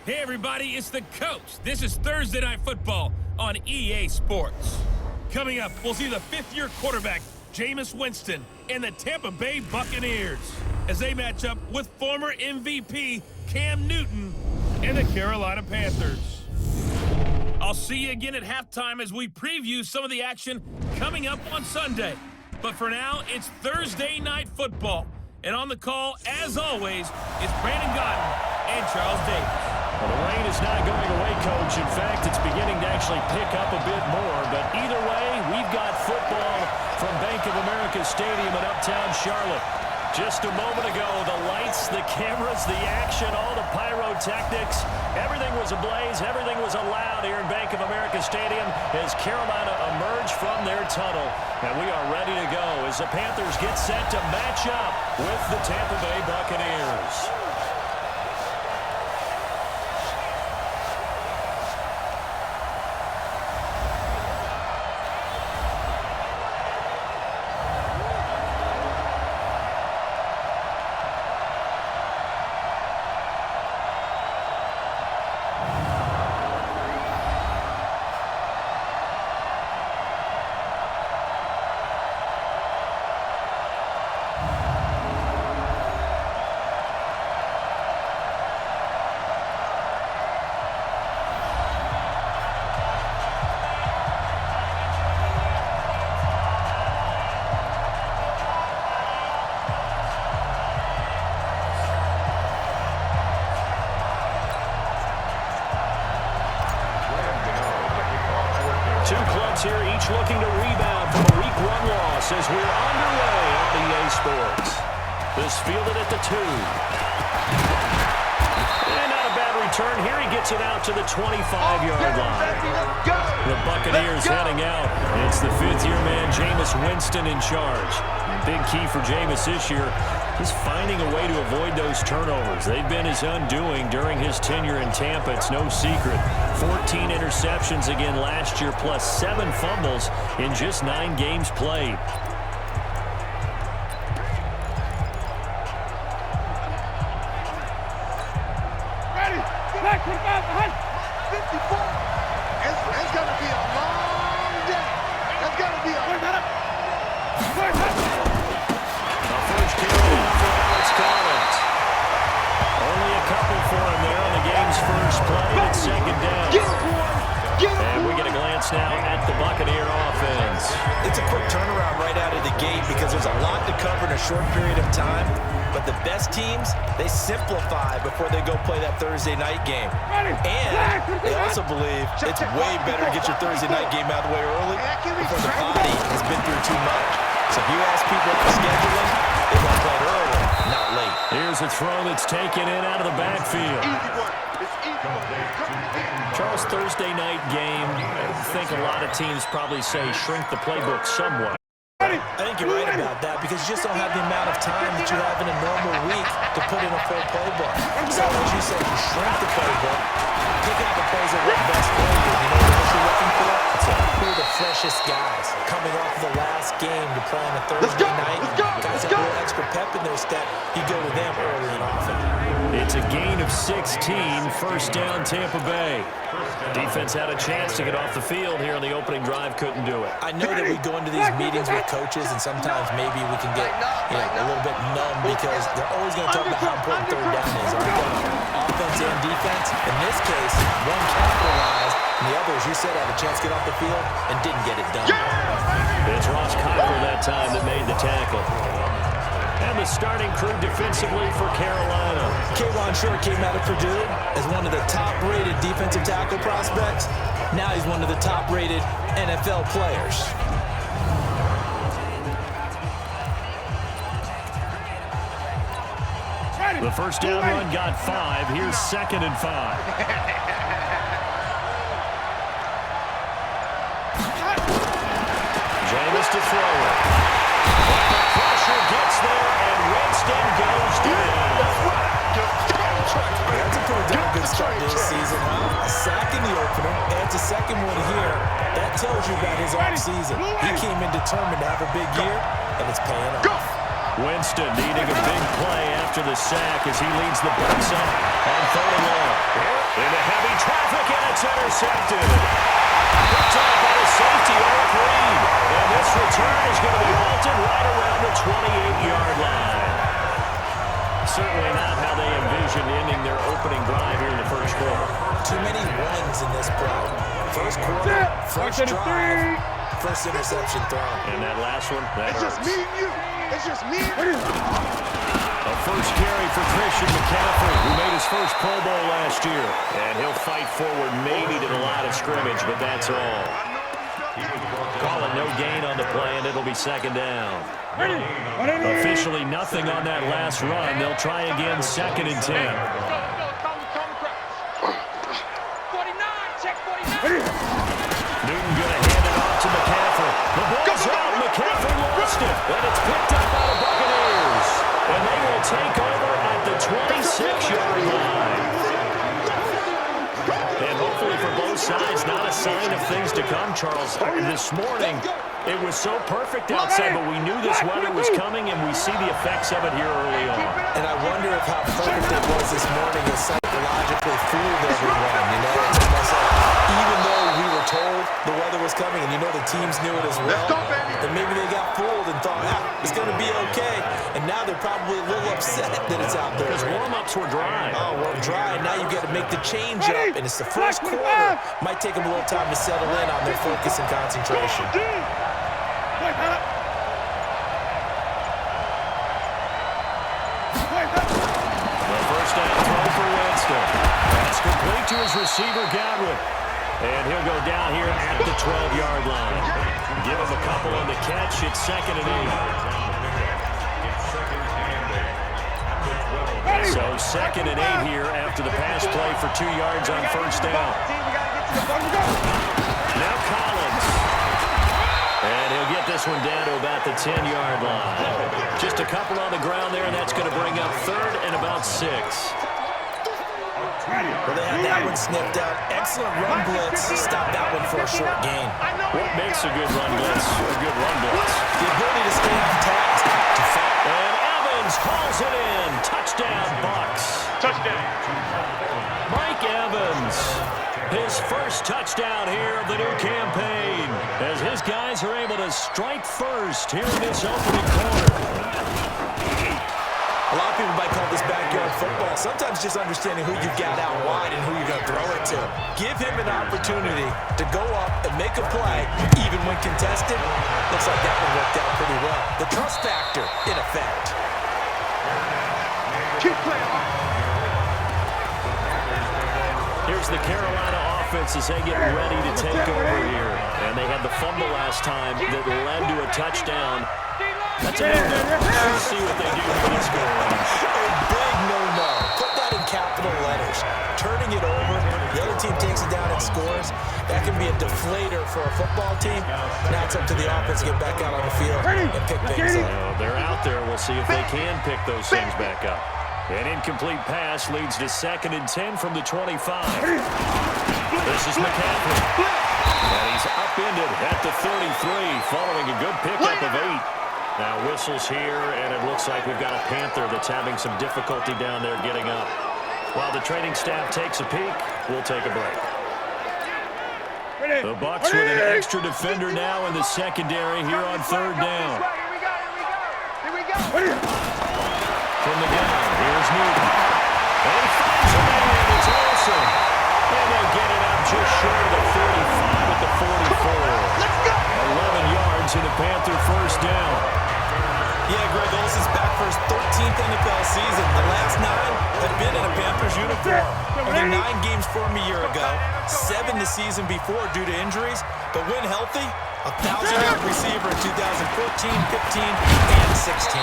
Hey everybody, it's the coach. This is Thursday Night Football on EA Sports. Coming up, we'll see the fifth-year quarterback, Jameis Winston, and the Tampa Bay Buccaneers as they match up with former MVP Cam Newton and the Carolina Panthers. I'll see you again at halftime as we preview some of the action coming up on Sunday. But for now, it's Thursday Night Football. And on the call, as always, it's Brandon Godden and Charles Davis. Well, the rain is not going away, Coach. In fact, it's beginning to actually pick up a bit more. But either way, we've got football from Bank of America Stadium in Uptown Charlotte. Just a moment ago, the lights, the cameras, the action, all the pyrotechnics, everything was ablaze, everything was allowed here in Bank of America Stadium as Carolina emerged from their tunnel. And we are ready to go as the Panthers get set to match up with the Tampa Bay Buccaneers. Two clubs here, each looking to rebound from a Week 1 loss as we're underway on EA Sports. This fielded at the 2. And not a bad return. Here he gets it out to the 25-yard line. The Buccaneers heading out. It's the fifth-year man, Jameis Winston, in charge. Big key for Jameis this year is finding a way to avoid those turnovers. They've been his undoing during his tenure in Tampa. It's no secret. 14 interceptions again last year, plus 7 fumbles in just 9 games played. Ready, back, 54. It's going to be a long day. It's going to be a first carry for Alex Collins. Only a couple for him there on the game's first play. It's second down. And we get a glance now at the Buccaneer offense. It's a quick turnaround right out of the gate because there's a lot to cover in a short period of time. But the best teams, they simplify before they go play that Thursday night game. And they also believe it's way better to get your Thursday night game out of the way early before the body has been through too much. So if you ask people at the scheduling, they want to play it early, not late. Here's a throw that's taken in out of the backfield. Charles, Thursday night game, I think a lot of teams probably say shrink the playbook somewhat. I think you're right about that because you just don't have the amount of time that you have in a normal week to put in a full playbook. So as you said, you shrink the playbook, pick out the plays that work best for you. You know what you're looking for? Who are the freshest guys coming off the last game to play on a Thursday night? Guys have a little extra pep in their step. You go to them early and often. It's a gain of 16, first down Tampa Bay. Defense had a chance to get off the field here on the opening drive, couldn't do it. I know that we go into these meetings with coaches and sometimes maybe we can get a little bit numb because they're always going to talk about how important third down is on both offense and defense. In this case, one capitalized and the other, as you said, had a chance to get off the field and didn't get it done. It's Ross Copper that time that made the tackle. And the starting crew defensively for Carolina. K'Wan Short came out of Purdue as one of the top-rated defensive tackle prospects. Now he's one of the top-rated NFL players. The first down run got 5. Here's second and 5. Jameis to throw it. And the pressure gets there, and Winston goes down. That's a pretty damn good start this season, huh? A sack in the opener, adds a second one here. That tells you about his offseason. He came in determined to have a big year, and it's paying off. Winston needing a big play after the sack as he leads the Bucs up on 3rd and long. Into heavy traffic, and it's intercepted. Picked off by the safety, Eric Reed. And this return is going to be halted right around the 28-yard line. Certainly not how they envisioned ending their opening drive here in the first quarter. Too many runs in this play. First quarter, first drive, first interception thrown. And that last one, that It's hurts. just me and you. It's just me and you. A first carry for Christian McCaffrey, who made his first Pro Bowl last year. And he'll fight forward maybe to the line of scrimmage, but that's all. Call it no gain on the play, and it'll be second down. Officially nothing on that last run. They'll try again, second and 10. Newton going to hand it off to McCaffrey. The ball's out. McCaffrey lost it. And it's picked up by the Buccaneers. And they will take over at the 26-yard line. And hopefully for both sides, not a sign of things to come, Charles. This morning, it was so perfect outside, but we knew this weather was coming, and we see the effects of it here early on. And I wonder if how perfect it was this morning has psychologically fooled everyone. You know, it's almost like even though we were told the weather was coming, and you know the teams knew it as well, then maybe they got fooled and thought, it's going to be okay. And now they're probably a little upset that it's out there. Because warm-ups were dry. Oh, well, dry. Now you got to make the change up, and it's the first quarter. Might take them a little time to settle in on their focus and concentration. The first down throw for Winston. That's complete to his receiver, Godwin. And he'll go down here at the 12-yard line. Give him a couple on the catch. It's second and 8. So second and 8 here after the pass play for 2 yards on first down. Now Collins. And he'll get this one down to about the 10-yard line. Just a couple on the ground there, and that's going to bring up third and about 6. Well, they had that one sniffed out. Excellent run blitz. Stop that one for a short gain. What makes a good run blitz a good run blitz? The ability to stay on task. And Evans hauls it in. Touchdown, Bucks. Touchdown. Mike Evans, his first touchdown here of the new campaign, as his guys are able to strike first here in this opening quarter. A lot of people might call this backyard football. Sometimes just understanding who you've got out wide and who you're going to throw it to. Give him an opportunity to go up and make a play, even when contested. Looks like that one worked out pretty well. The trust factor, in effect. Keep playing. Here's the Carolina offense as they get ready to take over here. And they had the fumble last time that led to a touchdown. That's a no-no. Let's see what they do when it's going. A big no-no. Put that in capital letters. Turning it over, the other team takes it down and scores. That can be a deflator for a football team. Now it's up to the offense to get back out on the field and pick things up. They're out there. We'll see if they can pick those things back up. An incomplete pass leads to second and 10 from the 25. This is McCaffrey. And he's upended at the 33 following a good pickup of 8. Now whistles here, and it looks like we've got a Panther that's having some difficulty down there getting up. While the training staff takes a peek, we'll take a break. The Bucs with an extra defender now in the secondary here on third down. Here we go. From the gun, here's Newton. And he finds a man, it's Olsen. And they'll get it up just short of the 45 at the 44. Let's go. 11 yards in the Panther first down. Yeah, Greg Olsen's back for his 13th NFL season. The last 9 had been in a Panthers uniform. Only 9 games for him a year ago, 7 the season before due to injuries. But when healthy, 1,000-yard receiver in 2014, 15, and 16.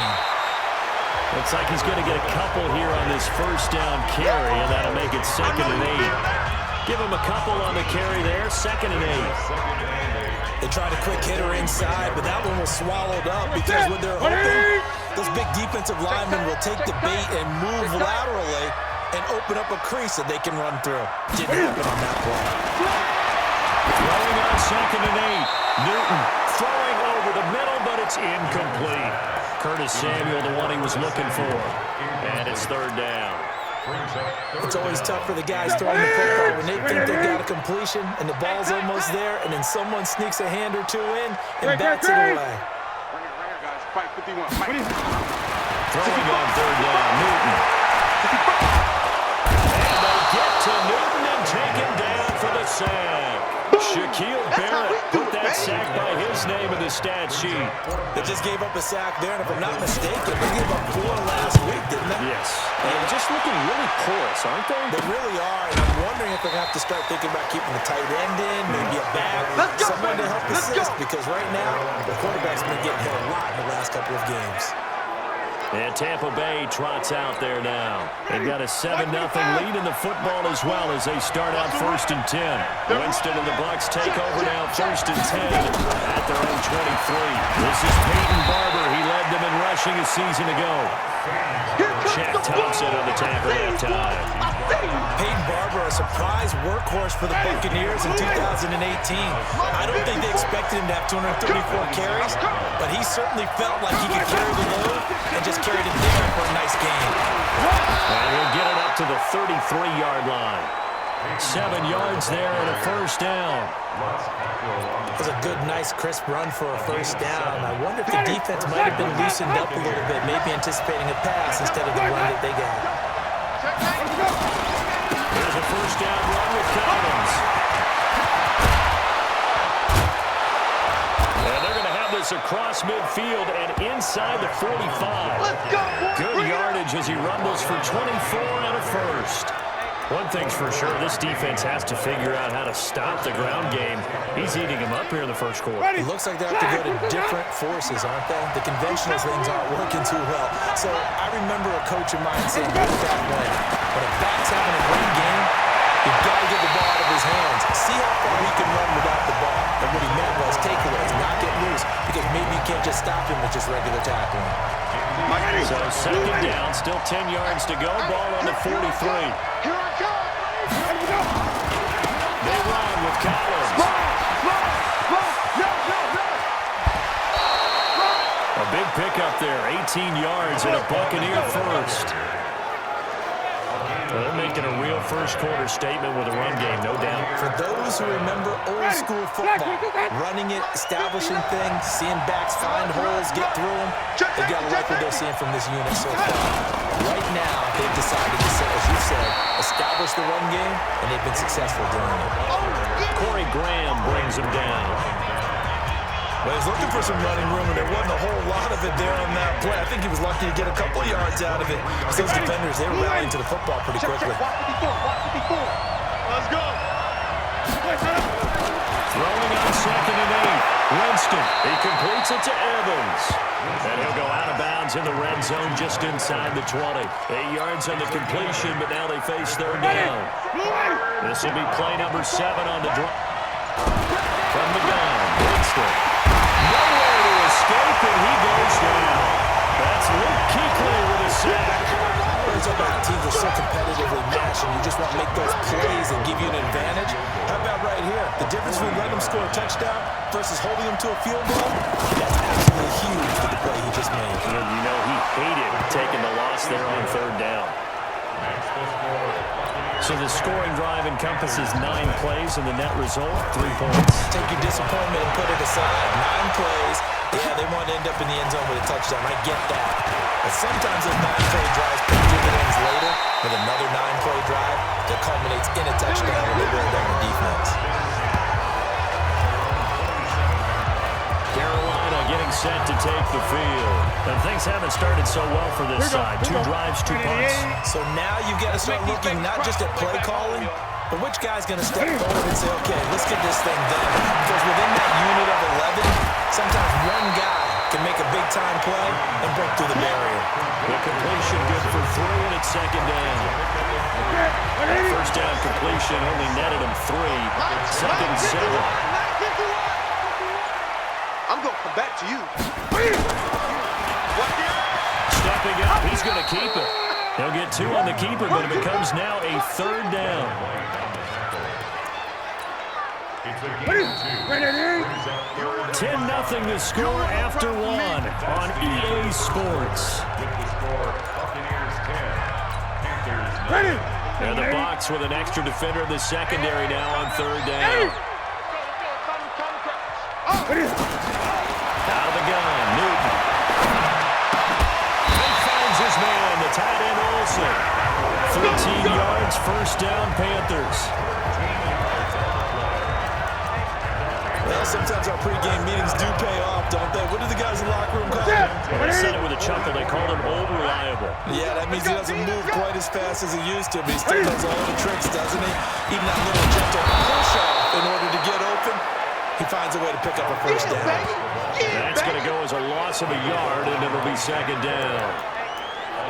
Looks like he's going to get a couple here on this first down carry, and that'll make it second and 8. Give him a couple on the carry there, second and 8. They tried a quick hitter inside, but that one was swallowed up because when they're open, those big defensive linemen will take the bait and move laterally and open up a crease that they can run through. Didn't happen on that play. Throwing on second and 8. Newton throwing over the middle, but it's incomplete. Curtis Samuel, the one he was looking for. And it's third down. It's always tough for the guys throwing the football when they think they've got a completion and the ball's almost there, and then someone sneaks a hand or two in and bats it away. Throwing on third down, Newton. And they get to Newton and take him down for the sack. Shaquille Barrett put that sack by his name in the stat sheet. They just gave up a sack there, and if I'm not mistaken, they gave up 4 last week, didn't they? Yes. And just looking really porous, aren't they? They really are, and I'm wondering if they're going to have to start thinking about keeping the tight end in, maybe a back, someone to help assist, because right now, the quarterback's been getting hit a lot in the last couple of games. And Tampa Bay trots out there now. They've got a 7-0 lead in the football as well as they start out 1st and 10. Winston and the Bucs take over now 1st and 10 at their own 23. This is Peyton Barber. He led them in rushing a season ago. Shaq Thompson on the tackle at halftime. Peyton Barber, a surprise workhorse for the Buccaneers in 2018. I don't think they expected him to have 234 carries, but he certainly felt like he could carry the load and just carried it down for a nice game. And he'll get it up to the 33-yard line. 7 yards there and a 1st down. It was a good, nice, crisp run for a 1st down. I wonder if the defense might have been loosened up a little bit, maybe anticipating a pass instead of the run that they got. Here's a 1st down run with Collins. And they're going to have this across midfield and inside the 45. Good yardage as he rumbles for 24 and a 1st. One thing's for sure, this defense has to figure out how to stop the ground game. He's eating them up here in the 1st quarter. It looks like they have to go to different forces, aren't they? The conventional things aren't working too well. So I remember a coach of mine saying way back when a back's having a great game, you've got to get the ball out of his hands. See how far he can run without the ball. And what he meant was takeaways, not get loose, because maybe you can't just stop him with just regular tackling. So 2nd down, still 10 yards to go. Ball on the 43. They run with Collins. A big pickup there, 18 yards and a Buccaneer 1st. They're making a real 1st quarter statement with a run game, no doubt. For those who remember old school football, running it, establishing things, seeing backs find holes, get through them, they've got to like what they're seeing from this unit so far. Right now, they've decided to, as you said, establish the run game, and they've been successful doing it. Corey Graham brings him down. Well, he's looking for some running room, and there wasn't a whole lot of it there on that play. I think he was lucky to get a couple of yards out of it. Those defenders, they were rallying to the football pretty quickly. Let's go. Throwing on 2nd and 8. Winston, he completes it to Evans. And he'll go out of bounds in the red zone just inside the 20. 8 yards on the completion, but now they face 3rd down. This will be play number 7 on the drive. From the gun, Winston. Nowhere to escape, and he goes down. That's Luke Kuechly with a sack. Teams are so competitively matched, and you just want to make those plays and give you an advantage. How about right here? The difference between letting them score a touchdown versus holding them to a field goal, that's absolutely huge with the play he just made. And you know he hated taking the loss there on 3rd down. So the scoring drive encompasses 9 plays, and the net result, 3 points. Take your disappointment and put it aside. 9 plays. Yeah, they want to end up in the end zone with a touchdown. I get that. But sometimes those 9-play drives pay dividends later with another 9-play drive that culminates in a touchdown when they roll down the defense. Carolina getting set to take the field. And things haven't started so well for this side. 2 drives, 2 punts. So now you've got to start looking not just at play calling, but which guy's going to step forward and say, okay, let's get this thing done. Because within that unit of 11, sometimes one guy can make a big-time play and break through the barrier. The completion good for 3, and it's 2nd down. That 1st down completion only netted him 3. 2nd and 7. I'm going to come back to you. Stepping up, he's going to keep it. He'll get 2 on the keeper, but it becomes now a 3rd down. 10-0 the score after 1 on EA Sports. With the score, Buccaneers 10, Panthers And the box with an extra defender in the secondary now on third down. Out of the gun, Newton. He finds his man, the tight end Olsen. 13 yards, first down, Panthers. Well, sometimes our pregame meetings do pay off, don't they? What do the guys in the locker room call him? Well, they said it with a chuckle. They called him old reliable. Yeah, that means he doesn't move quite as fast as he used to, but he still does all the tricks, doesn't he? Even that little gentle push-off in order to get open, he finds a way to pick up a first down. That's going to go as a loss of a yard, and it'll be second down.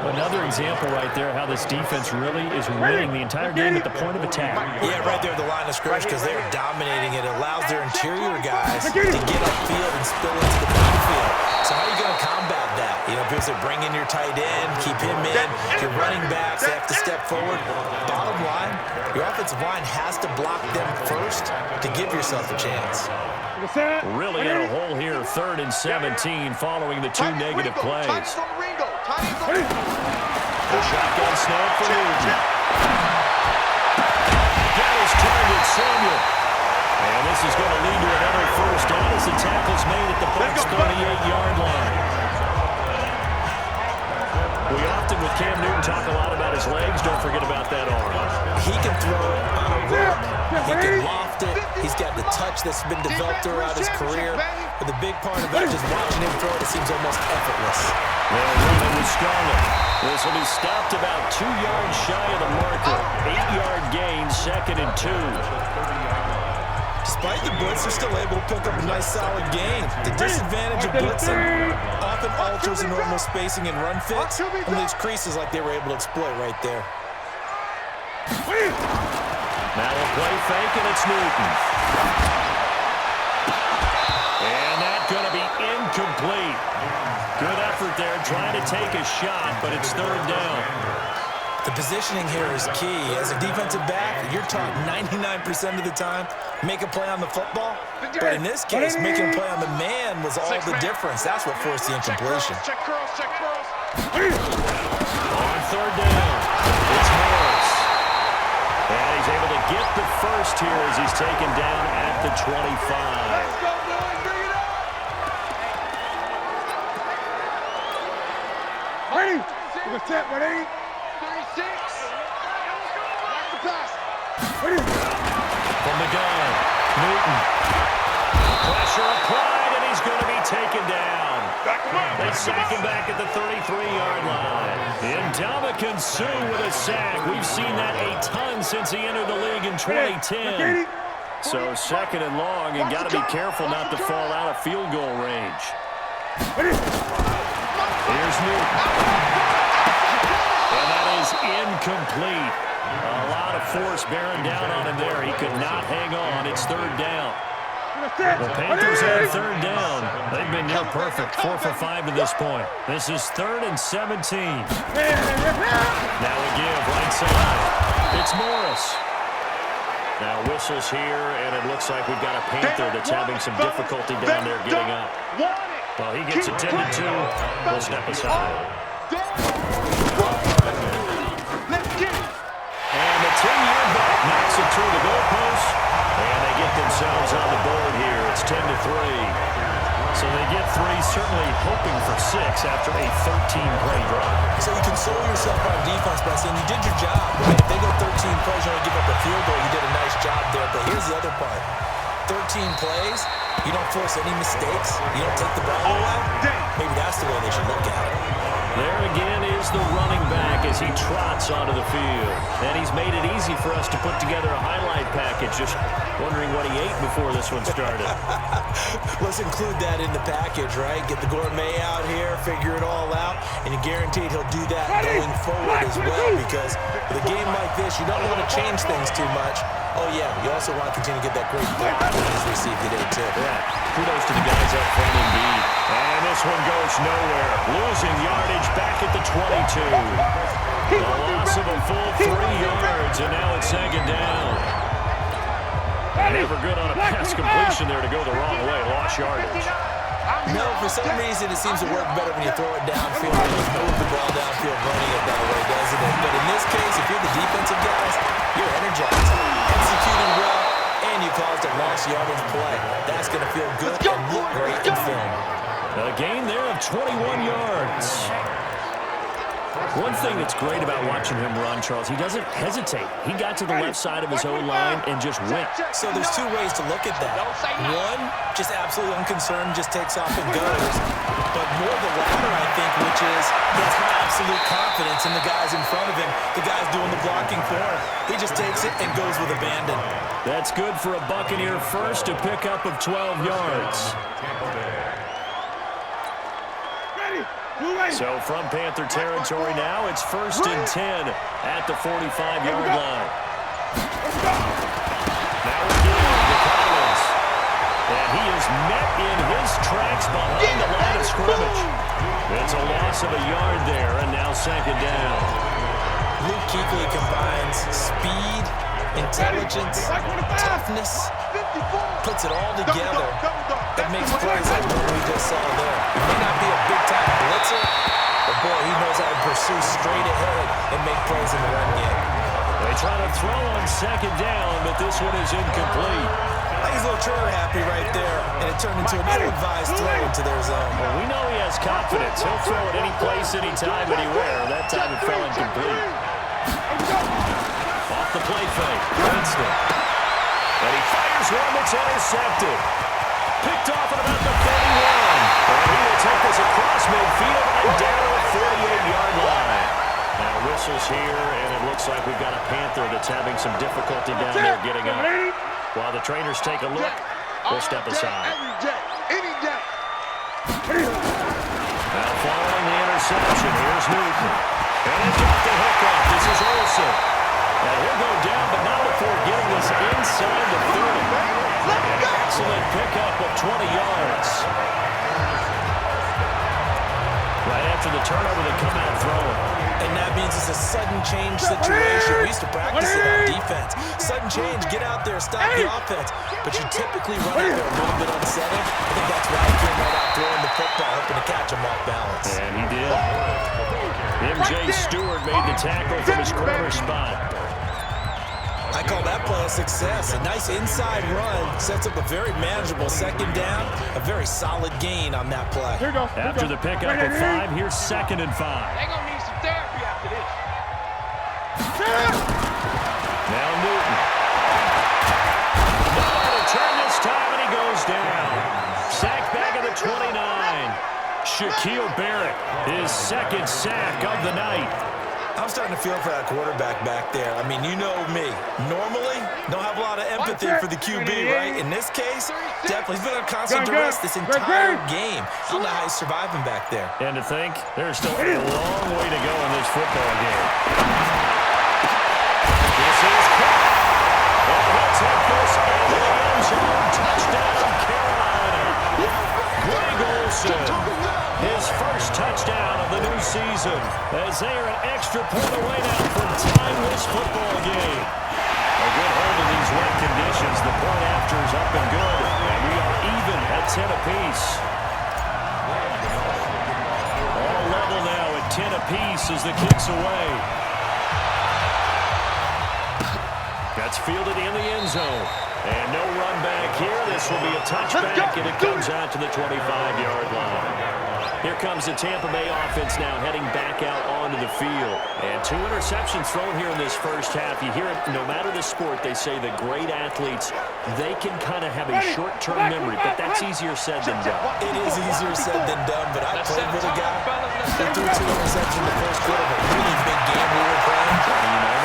Another example right there how this defense really is winning the entire game at the point of attack. Yeah, right there at the line of scrimmage because they're dominating it. It allows their interior guys to get upfield and spill into the backfield. So how are you going to combat that? You know, because they bring in your tight end, keep him in. Your running backs have to step forward. Bottom line, your offensive line has to block them first to give yourself a chance. Really in a hole here, 3rd and 17 following the 2 negative plays. The shotgun snap for Newton. Got his target, Samuel. And this is going to lead to another first down as the tackle's made at the Bucs 38-yard line. We often, with Cam Newton, talk a lot about his legs. Don't forget about that arm. He can throw on a run. He can loft it. He's got the touch that's been developed throughout his career. But the big part of that, just watching him throw it, seems almost effortless. Well, running with Scarlett. This will be stopped about 2 yards shy of the marker. 8-yard gain, 2nd and 2. Despite the blitz, they're still able to pick up a nice solid gain. The disadvantage of blitzing often alters the normal spacing and run fits and leaves creases like they were able to exploit right there. Now a play fake, and it's Newton. And that's going to be incomplete. Good effort there, trying to take a shot, but it's 3rd down. The positioning here is key. As a defensive back, you're taught 99% of the time, make a play on the football. But in this case, making a play on the man was all the difference. That's what forced the incompletion. On 3rd down, it's Morris. And he's able to get the first here as he's taken down at the 25. Let's go, boys. Bring it up. Ready? Let's set, ready? 36. Back to pass. Ready? From the gun, Newton. Pressure applied, and he's going to be taken down. They sack him back at the 33-yard line. Ndamukong Suh with a sack. We've seen that a ton since he entered the league in 2010. So 2nd and long, and got to be careful not to fall out of field goal range. Here's Newton. And that is incomplete. A lot of force bearing down on him there. He could not hang on. It's 3rd down. The Panthers have 3rd down. They've been near perfect, 4 for 5 to this point. This is 3rd and 17. Now a give right side. It's Morris. Now whistles here, and it looks like we've got a Panther that's having some difficulty down there getting up. Well, he gets attended to. We'll step aside. And the 10-year back knocks it through the goalpost. And they get themselves on the board here. It's 10-3. So they get 3, certainly hoping for 6 after a 13-play drive. So you console yourself on defense by saying you did your job. Right? If they go 13 plays, you only give up a field goal. You did a nice job there. But here's the other part. 13 plays, you don't force any mistakes. You don't take the ball away. Maybe that's the way they should look at it. There again is the running back as he trots onto the field. And he's made it easy for us to put together a highlight package. Just wondering what he ate before this one started. Let's include that in the package, right? Get the gourmet out here, figure it all out, and you're guaranteed he'll do that going forward as well, because with a game like this, you don't want to change things too much. Oh, yeah, you also want to continue to get that great block that he's received today, too. Yeah, kudos to the guys up front indeed. And this one goes nowhere. Losing yardage back at the 22. A loss of a full 3 yards, and now it's 2nd down. Never good on a pass completion there to go the wrong way. Lost yardage. No, for some reason it seems to work better when you throw it downfield and you move the ball downfield running it that way, doesn't it? But in this case, if you're the defensive guys, you're energized, executing well, and you caused a lost yardage play. That's going to feel good and look great in film. A gain there of 21 yards. One thing that's great about watching him run, Charles, he doesn't hesitate. He got to the left side of his own line and just went. So there's two ways to look at that. One, just absolutely unconcerned, just takes off and goes. But more the latter, I think, which is he has absolute confidence in the guys in front of him, the guys doing the blocking for him. He just takes it and goes with abandon. That's good for a Buccaneer first, a pickup of 12 yards. So from Panther territory now, it's 1st and 10 at the 45-yard line. Now again to Collins. And he is met in his tracks behind the line of scrimmage. It's a loss of a yard there, and now 2nd down. Luke Kuechly combines speed, intelligence, toughness, puts it all together. That makes plays like what we just saw there. He may not be a big-time blitzer, but boy, he knows how to pursue straight ahead and make plays in the run game. They try to throw on 2nd down, but this one is incomplete. He's a little trigger happy right there, and it turned into an ill-advised throw into their zone. Well, we know he has confidence. He'll throw it any place, anytime, anywhere. That time it fell incomplete. Off the play fake, Winston. And he fires one that's intercepted. Picked off at about the 31. And he will take this across midfield and down to the 48-yard line. Now whistles here, and it looks like we've got a Panther that's having some difficulty down there getting up. While the trainers take a look, we'll step aside. Now following the interception, here's Newton. And he got the hookup. This is Olsen. And he'll go down, but not before getting this inside the 30. An excellent pickup of 20 yards. Right after the turnover, they come out throwing. And that means it's a sudden change situation. We used to practice it on defense. Sudden change, get out there, stop the offense. But you typically run out there a little bit unsettled. I think that's why he came right out throwing the football, hoping to catch him off balance. And he did. M.J. Stewart made the tackle from his corner spot. I call that play a success. A nice inside run sets up a very manageable 2nd down. A very solid gain on that play. After the pickup of 5, here's 2nd and 5. They're going to need some therapy after this. Now Newton. Nowhere to turn this time, and he goes down. Sack back at the 29. Shaquille Barrett, his 2nd sack of the night. I'm starting to feel for that quarterback back there. I mean, you know me. Normally, don't have a lot of empathy for the QB, right? In this case, definitely. He's been under constant duress this entire game. I don't know how he's surviving back there. And to think, there's still a long way to go in this football game. This is caught. And he'll take this into the end zone. Touchdown, Carolina. Greg Olsen, his first touchdown of the new season, as they are an extra point away now from tying this football game. A good hold of these wet conditions. The point after is up and good, and we are even at 10 apiece. All level now at 10 apiece as the kick's away. That's fielded in the end zone. And no run back here. This will be a touchback, and it comes out to the 25-yard line. Here comes the Tampa Bay offense now heading back out onto the field. And 2 interceptions thrown here in this first half. You hear it, no matter the sport, they say that great athletes, they can kind of have a short-term memory, but that's easier said than done. It is easier said than done, but I played with a guy who threw 2 interceptions in the first quarter of a really big game we were playing.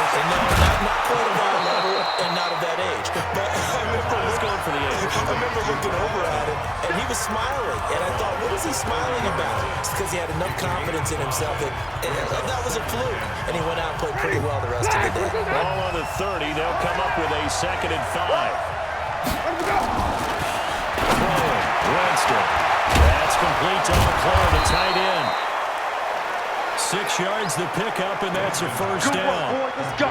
And no, not quite of our level and not of that age. But I was going for the age. I remember looking over at him, and he was smiling. And I thought, what is he smiling about? It's because he had enough confidence in himself that was a fluke. And he went out and played pretty well the rest of the day. Ball on the 30. They'll come up with a 2nd and 5. Winston. That's complete to Leclerc, the tight end. 6 yards the pickup, and that's a first Good down. work, boys. Let's go.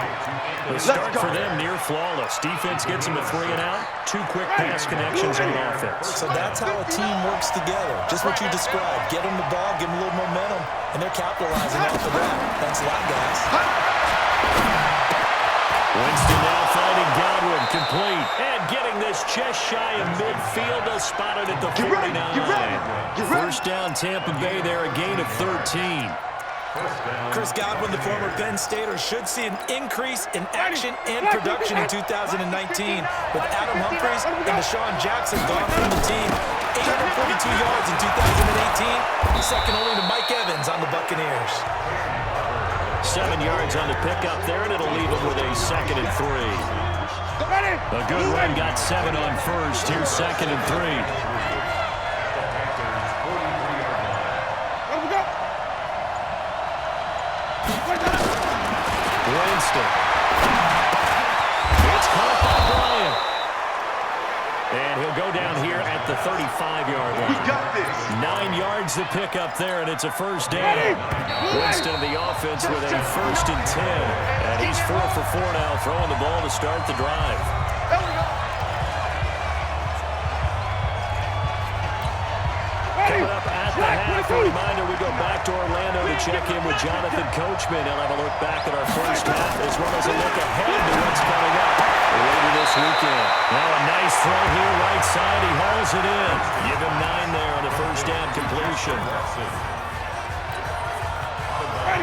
The start for them near flawless. Defense gets them a 3 and out. 2 quick pass connections on offense. So that's how a team works together. Just what you described. Get them the ball, give them a little momentum, and they're capitalizing off of that. Thanks a lot, guys. Winston now finding Godwin, complete. And getting this just shy of midfield. They'll spot it at the 49. First down, Tampa Bay there, a gain of 13. Chris Godwin, the former Penn Stater, should see an increase in action and production in 2019 with Adam Humphries and Deshaun Jackson gone from the team. 842 yards in 2018, second only to Mike Evans on the Buccaneers. 7 yards on the pickup there, and it'll leave them with a 2nd and 3. A good run, got 7 on first. Here's 2nd and 3. Winston. It's caught by Bryant. And he'll go down here at the 35-yard line. We got this. 9 yards to pick up there, and it's a first down. Winston, the offense, with a 1st and 10. And he's 4 for 4 now, throwing the ball to start the drive. There we go. Coming up at the half, a reminder, we go back to Orlando to check in with Jonathan Coachman. He'll have a look back at our first half as well as a look ahead to what's coming up later this weekend. Now a nice throw here, right side. He hauls it in. Give him 9 there on the first down completion.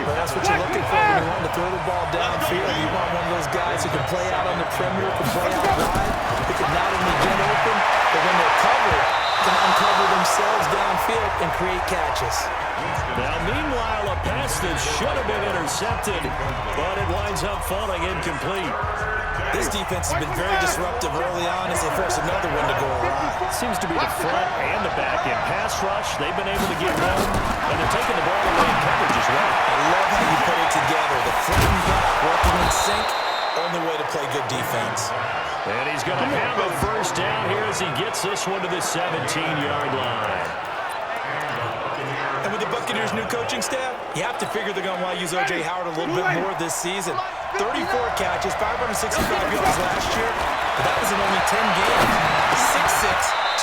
Well, that's what you're looking for when you want to throw the ball downfield. You want one of those guys who can play out on the perimeter, can play out wide, who can not only get open, but when they're covered, can uncover themselves downfield and create catches. Now, meanwhile, a pass that should have been intercepted, but it winds up falling incomplete. This defense has been very disruptive early on as they force another one to go awry. It seems to be the front and the back end. Pass rush, they've been able to get home, and they're taking the ball away in coverage as well. I love how you put it together. The front and back working in sync, only way to play good defense. And he's going to have a first down here as he gets this one to the 17-yard line. And with the Buccaneers' new coaching staff, you have to figure they're going to want to use O.J. Howard a little bit more this season. 34 catches, 565 yards last year, but that was in only 10 games.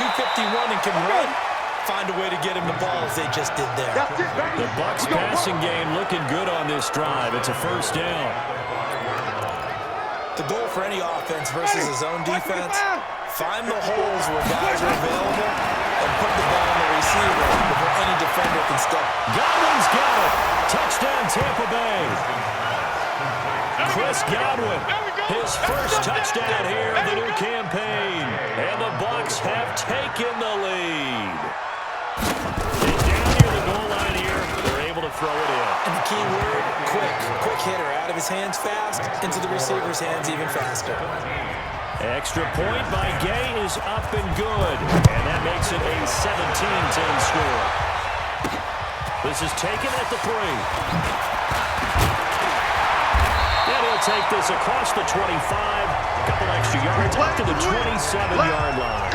6'6", 251, and can run. Find a way to get him the ball as they just did there. The Bucs passing game looking good on this drive. It's a first down. The goal for any offense versus his own defense, find the holes where guys are available and put the ball on the receiver before any defender can step. Godwin's got it. Touchdown, Tampa Bay. Chris Godwin, his first touchdown here in the new campaign. And the Bucs have taken the lead. And down near the goal line here, they're able to throw it in. And the key word, quick. Quick hitter, out of his hands fast, into the receiver's hands even faster. Extra point by Gay is up and good. And that makes it a 17-10 score. This is taken at the 3. And he'll take this across the 25. A couple extra yards up to the 27-yard line.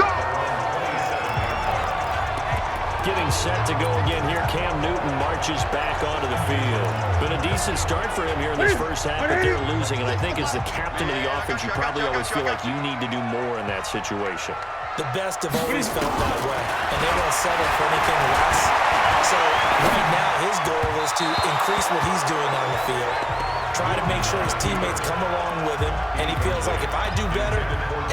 Getting set to go again here. Cam Newton marches back onto the field. Been a decent start for him here in this first half, but they're losing. And I think as the captain of the offense, you probably always feel like you need to do more in that situation. The best have always felt that way, and they won't settle for anything less. So right now, his goal is to increase what he's doing on the field. Try to make sure his teammates come along with him, and he feels like if I do better,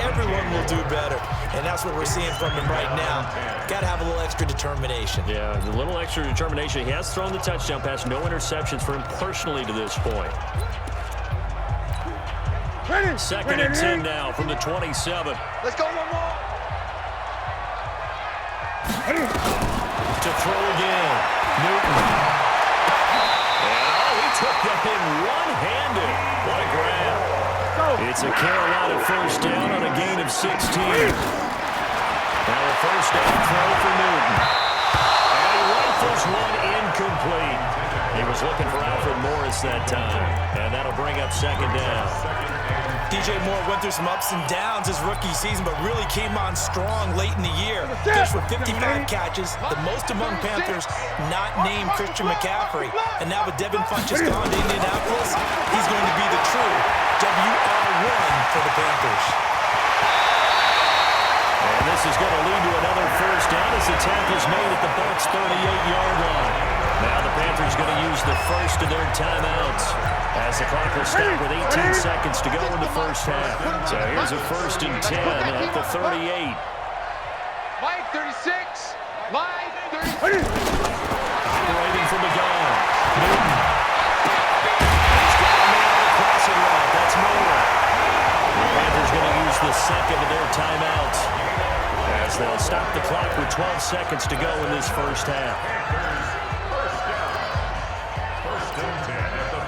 everyone will do better. And that's what we're seeing from him right now. Got to have a little extra determination. Yeah, a little extra determination. He has thrown the touchdown pass. No interceptions for him personally to this point. 2nd and 10 now from the 27. Let's go one more. To throw again. Newton. And he took that in one-handed. What a grab. It's a Carolina first down on a gain of 16. Now a first down throw for Newton. And he rifles one incomplete. He was looking for Alfred Morris that time. And that'll bring up 2nd down. DJ Moore went through some ups and downs his rookie season, but really came on strong late in the year. Finished with 55 catches, the most among Panthers not named Christian McCaffrey. And now with Devin Funchess gone to Indianapolis, he's going to be the true WR1 for the Panthers. And this is going to lead to another first down as the tackle's made at the Bucs' 38-yard line. Now the Panthers going to use the first of their timeouts as the clock will stop with 18 seconds to go in the first half. So here's a 1st and 10 at the 38. Mike, 36. Mike, 36. Operating from the gun. Newton. He's got a man on the crossing route. That's Moore. The Panthers going to use the second of their timeouts as they'll stop the clock with 12 seconds to go in this first half.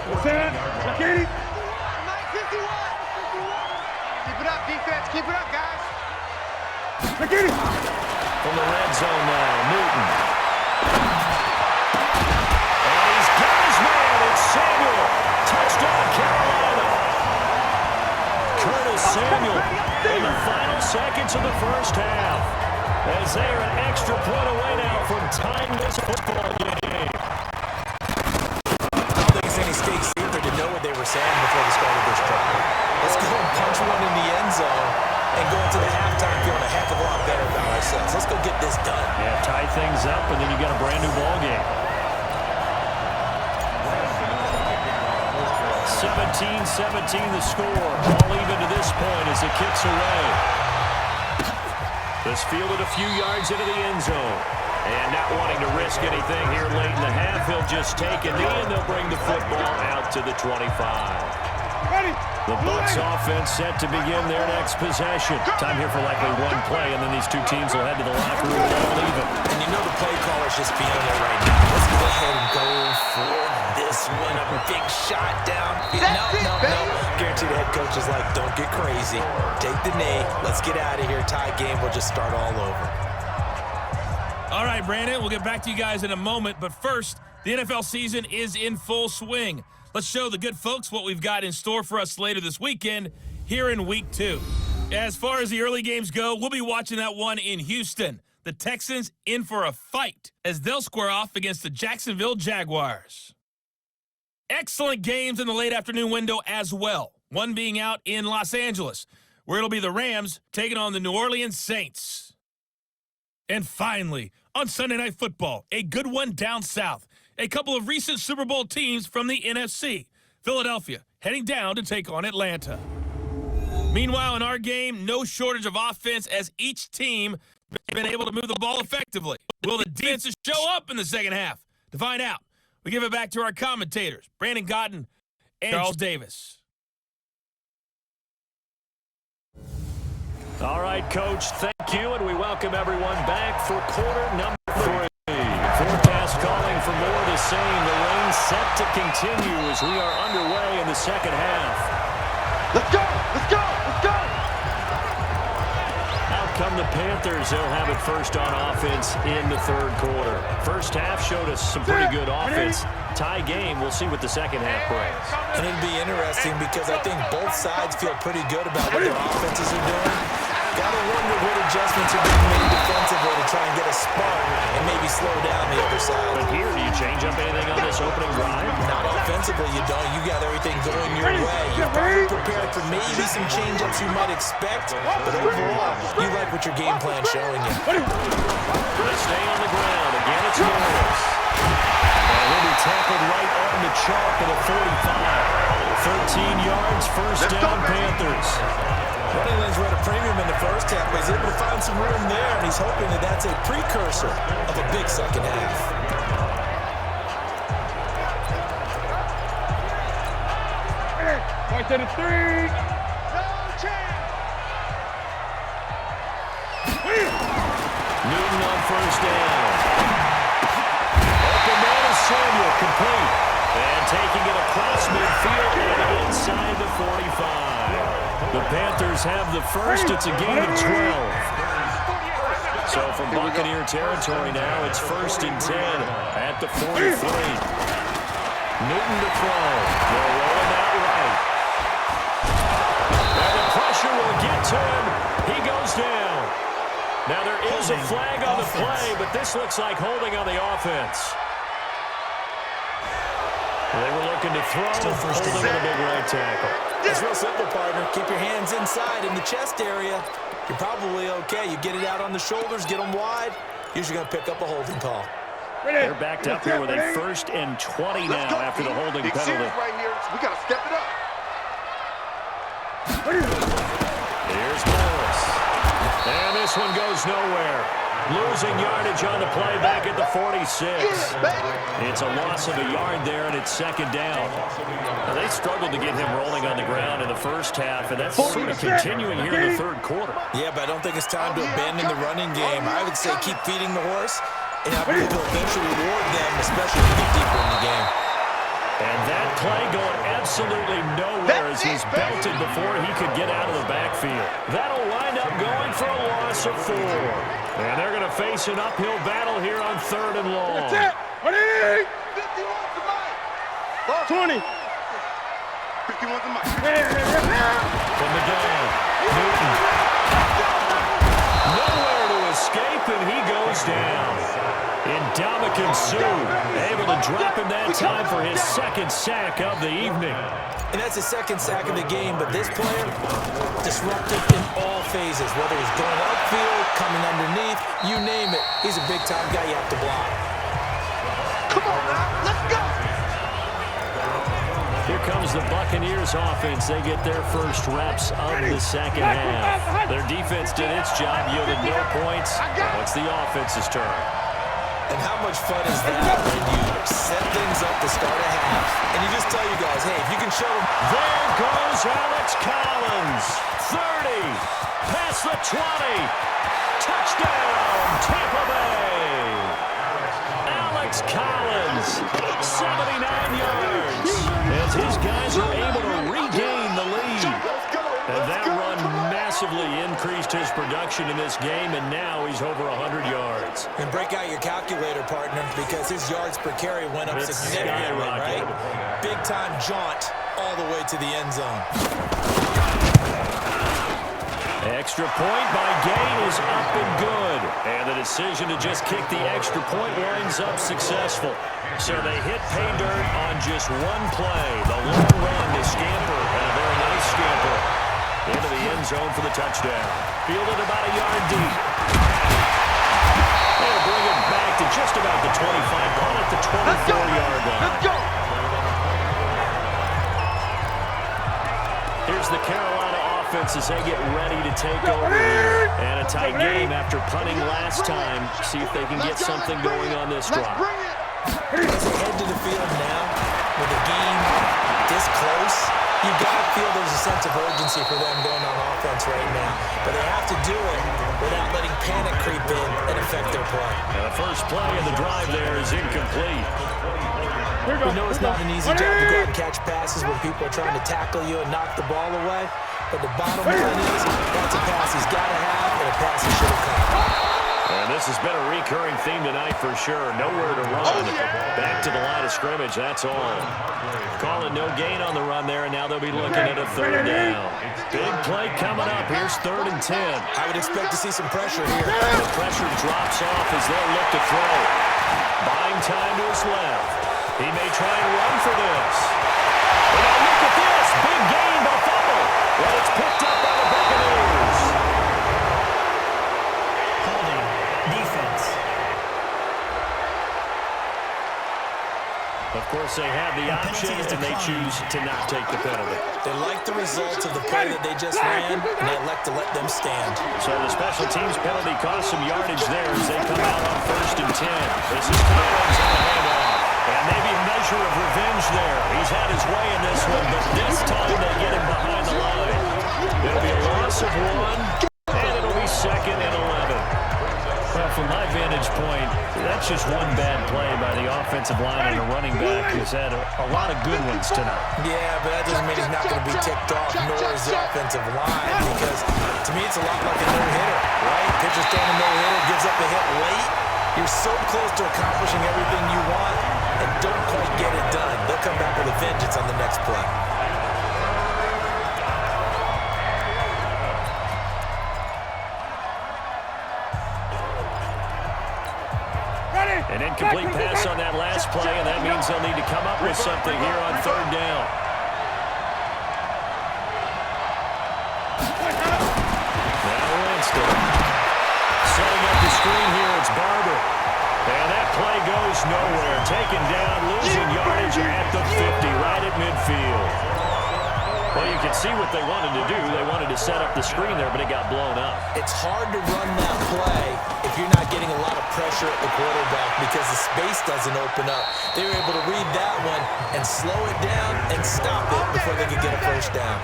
Mike 50. Mike, 51. Keep it up, defense. Keep it up, guys. Mike 80. From the red zone now, Newton. And he's got his man. It's Samuel. Touchdown, Carolina. Curtis Samuel in the final seconds of the first half. As they are an extra point away now from tying this football game. I don't think it's any stakes either to know what they were saying before the start of this drive. Let's go and punch one in the end zone and go into the halftime feeling a heck of a lot better about ourselves. Let's go get this done. Yeah, tie things up, and then you got a brand new ball game. 17-17 the score. All even to this point as it kicks away. This fielded a few yards into the end zone. And not wanting to risk anything here late in the half, he'll just take a knee and they'll bring the football out to the 25. The Bucs offense set to begin their next possession. Time here for likely one play, and then these two teams will head to the locker room all even. And you know the play caller's just feeling it right now. Let's go ahead and go for this one. A big shot down. No. Guarantee the head coach is like, don't get crazy. Take the knee. Let's get out of here. Tie game. We'll just start all over. All right, Brandon, we'll get back to you guys in a moment, but first, the NFL season is in full swing. Let's show the good folks what we've got in store for us later this weekend here in Week 2. As far as the early games go, we'll be watching that one in Houston. The Texans in for a fight as they'll square off against the Jacksonville Jaguars. Excellent games in the late afternoon window as well, one being out in Los Angeles, where it'll be the Rams taking on the New Orleans Saints. And finally, on Sunday Night Football, a good one down south. A couple of recent Super Bowl teams from the NFC. Philadelphia heading down to take on Atlanta. Meanwhile, in our game, no shortage of offense as each team has been able to move the ball effectively. Will the defenses show up in the second half? To find out, we give it back to our commentators, Brandon Cotton and Charles Davis. All right, Coach, thank you, and we welcome everyone back for quarter number 3. Forecast calling for more of the same. The rain set to continue as we are underway in the second half. Let's go! Let's go! Let's go! Out come the Panthers. They'll have it first on offense in the third quarter. First half showed us some pretty good offense. Tie game. We'll see what the second half brings. And it'll be interesting because I think both sides feel pretty good about what their offenses are doing. Gotta wonder what adjustments are being made defensively to try and get a spark and maybe slow down the other side. But here, do you change up anything on this opening drive? Not offensively, you don't. You got everything going your way. You're probably prepared for maybe some change-ups you might expect, but overall, you like what your game plan's showing you. They stay on the ground. Again, it's Morris. And he'll be tackled right on the chalk at a 45. 13 yards, first down, Panthers. Running lanes were at a premium in the first half, but he's able to find some room there, and he's hoping that that's a precursor of a big second half. Point to the 3. No chance! Newton on first down. Open man is Samuel, complete. And taking it across midfield and inside the 45. The Panthers have the first. It's a gain of 12. So from Buccaneer territory now, it's 1st and 10 at the 43. Newton to throw. They're rolling out right. to him. He goes down. Now, there is a flag on the play, but this looks like holding on the offense. They were looking to throw, holding on the big right tackle. It's real simple, partner. Keep your hands inside in the chest area. You're probably okay. You get it out on the shoulders, get them wide. Usually going to pick up a holding call. They're backed up here with a 1st and 20 now after the holding penalty. Right here. We got to step it up. Here's Morris. And this one goes nowhere. Losing yardage on the play back at the 46. It's a loss of a yard there, and it's 2nd down. Now, they struggled to get him rolling on the ground in the first half, and that's sort of continuing here in the 3rd quarter. Yeah, but I don't think it's time to abandon the running game. I would say keep feeding the horse, and I believe he'll eventually reward them, especially if we get deeper in the game. And that play going absolutely nowhere as he's belted before he could get out of the backfield. That'll wind up going for a loss of 4. And they're going to face an uphill battle here on 3rd and long. That's it. 20. 51 to Mike. From the gun, Newton. Nowhere to escape, and he goes down. Ndamukong Suh able to drop him that time for his 2nd sack of the evening. And that's his 2nd sack of the game, but this player, disruptive in all phases, whether he's going upfield, coming underneath, you name it. He's a big-time guy you have to block. Come on now, let's go. Here comes the Buccaneers offense. They get their first reps of the 2nd half. Their defense did its job, yielded no points. Now it's the offense's turn. And how much fun is that when you set things up to start a half, and you just tell you guys, hey, if you can show them. There goes Alex Collins. 30. Past the 20. Touchdown, Tampa Bay. Alex Collins, 79 yards. As his guys are able to regain the lead. And that run massively increased his production in this game, and now he's over 100 yards. And break out your calculator, partner, because his yards per carry went up significantly, right? Big-time jaunt all the way to the end zone. Extra point by Gain is up and good. And the decision to just kick the extra point winds up successful. So they hit pay dirt on just one play. The long run to Scamper, and a very nice scamper into the end zone for the touchdown. Fielded about a yard deep. They'll bring it back to just about the 25, call it the 24-yard line. Let's go. Here's the Carolina offense as they get ready to take over here. And a tight game after punting last time. See if they can get something going on this drive. As they head to the field now, with the game this close, you got to feel there's a sense of urgency for them going on offense right now. But they have to do it without letting panic creep in and affect their play. And the first play of the drive there is incomplete. We know it's not an easy job to go out and catch passes when people are trying to tackle you and knock the ball away. But the bottom line is, that's a pass he's got to have, and a pass he should have caught. And this has been a recurring theme tonight for sure. Nowhere to run. Back to the line of scrimmage, that's all. Calling no gain on the run there, and now they'll be looking at a 3rd down. Big play coming up. Here's 3rd and 10. I would expect to see some pressure here. The pressure drops off as they'll look to throw. Buying time to his left. He may try and run for this. And now look at this. Big gain by fumble. Well, it's picked up by the Buccaneers. Holding. Defense. Of course, they have the option, and they choose to not take the penalty. They like the results of the play that they just ran, and they elect to let them stand. So the special teams penalty cost some yardage there as they come out on 1st and 10. This is Collins on the handoff. And maybe a measure of revenge there. He's had his way in this one, but this time they get him behind the line. It'll be a loss of 1, and it'll be 2nd and 11. Well, from my vantage point, that's just one bad play by the offensive line and the running back who's had a lot of good ones tonight. Yeah, but that doesn't mean he's not going to be ticked off, nor is the offensive line, because to me it's a lot like a no-hitter, right? Pitcher's throwing a no-hitter, gives up a hit late. You're so close to accomplishing everything you want and don't quite get it done. They'll come back with a vengeance on the next play. incomplete pass on that last play, and that means they'll need to come up with something here on third down. Now Winston. Setting up the screen here, it's Barber. And that play goes nowhere. Taken down, losing yardage at the 50, right at midfield. Well, you can see what they wanted to do. They wanted to set up the screen there, but it got blown up. It's hard to run that play if you're not getting a lot of pressure at the quarterback because the space doesn't open up. They were able to read that one and slow it down and stop it before they could get a first down.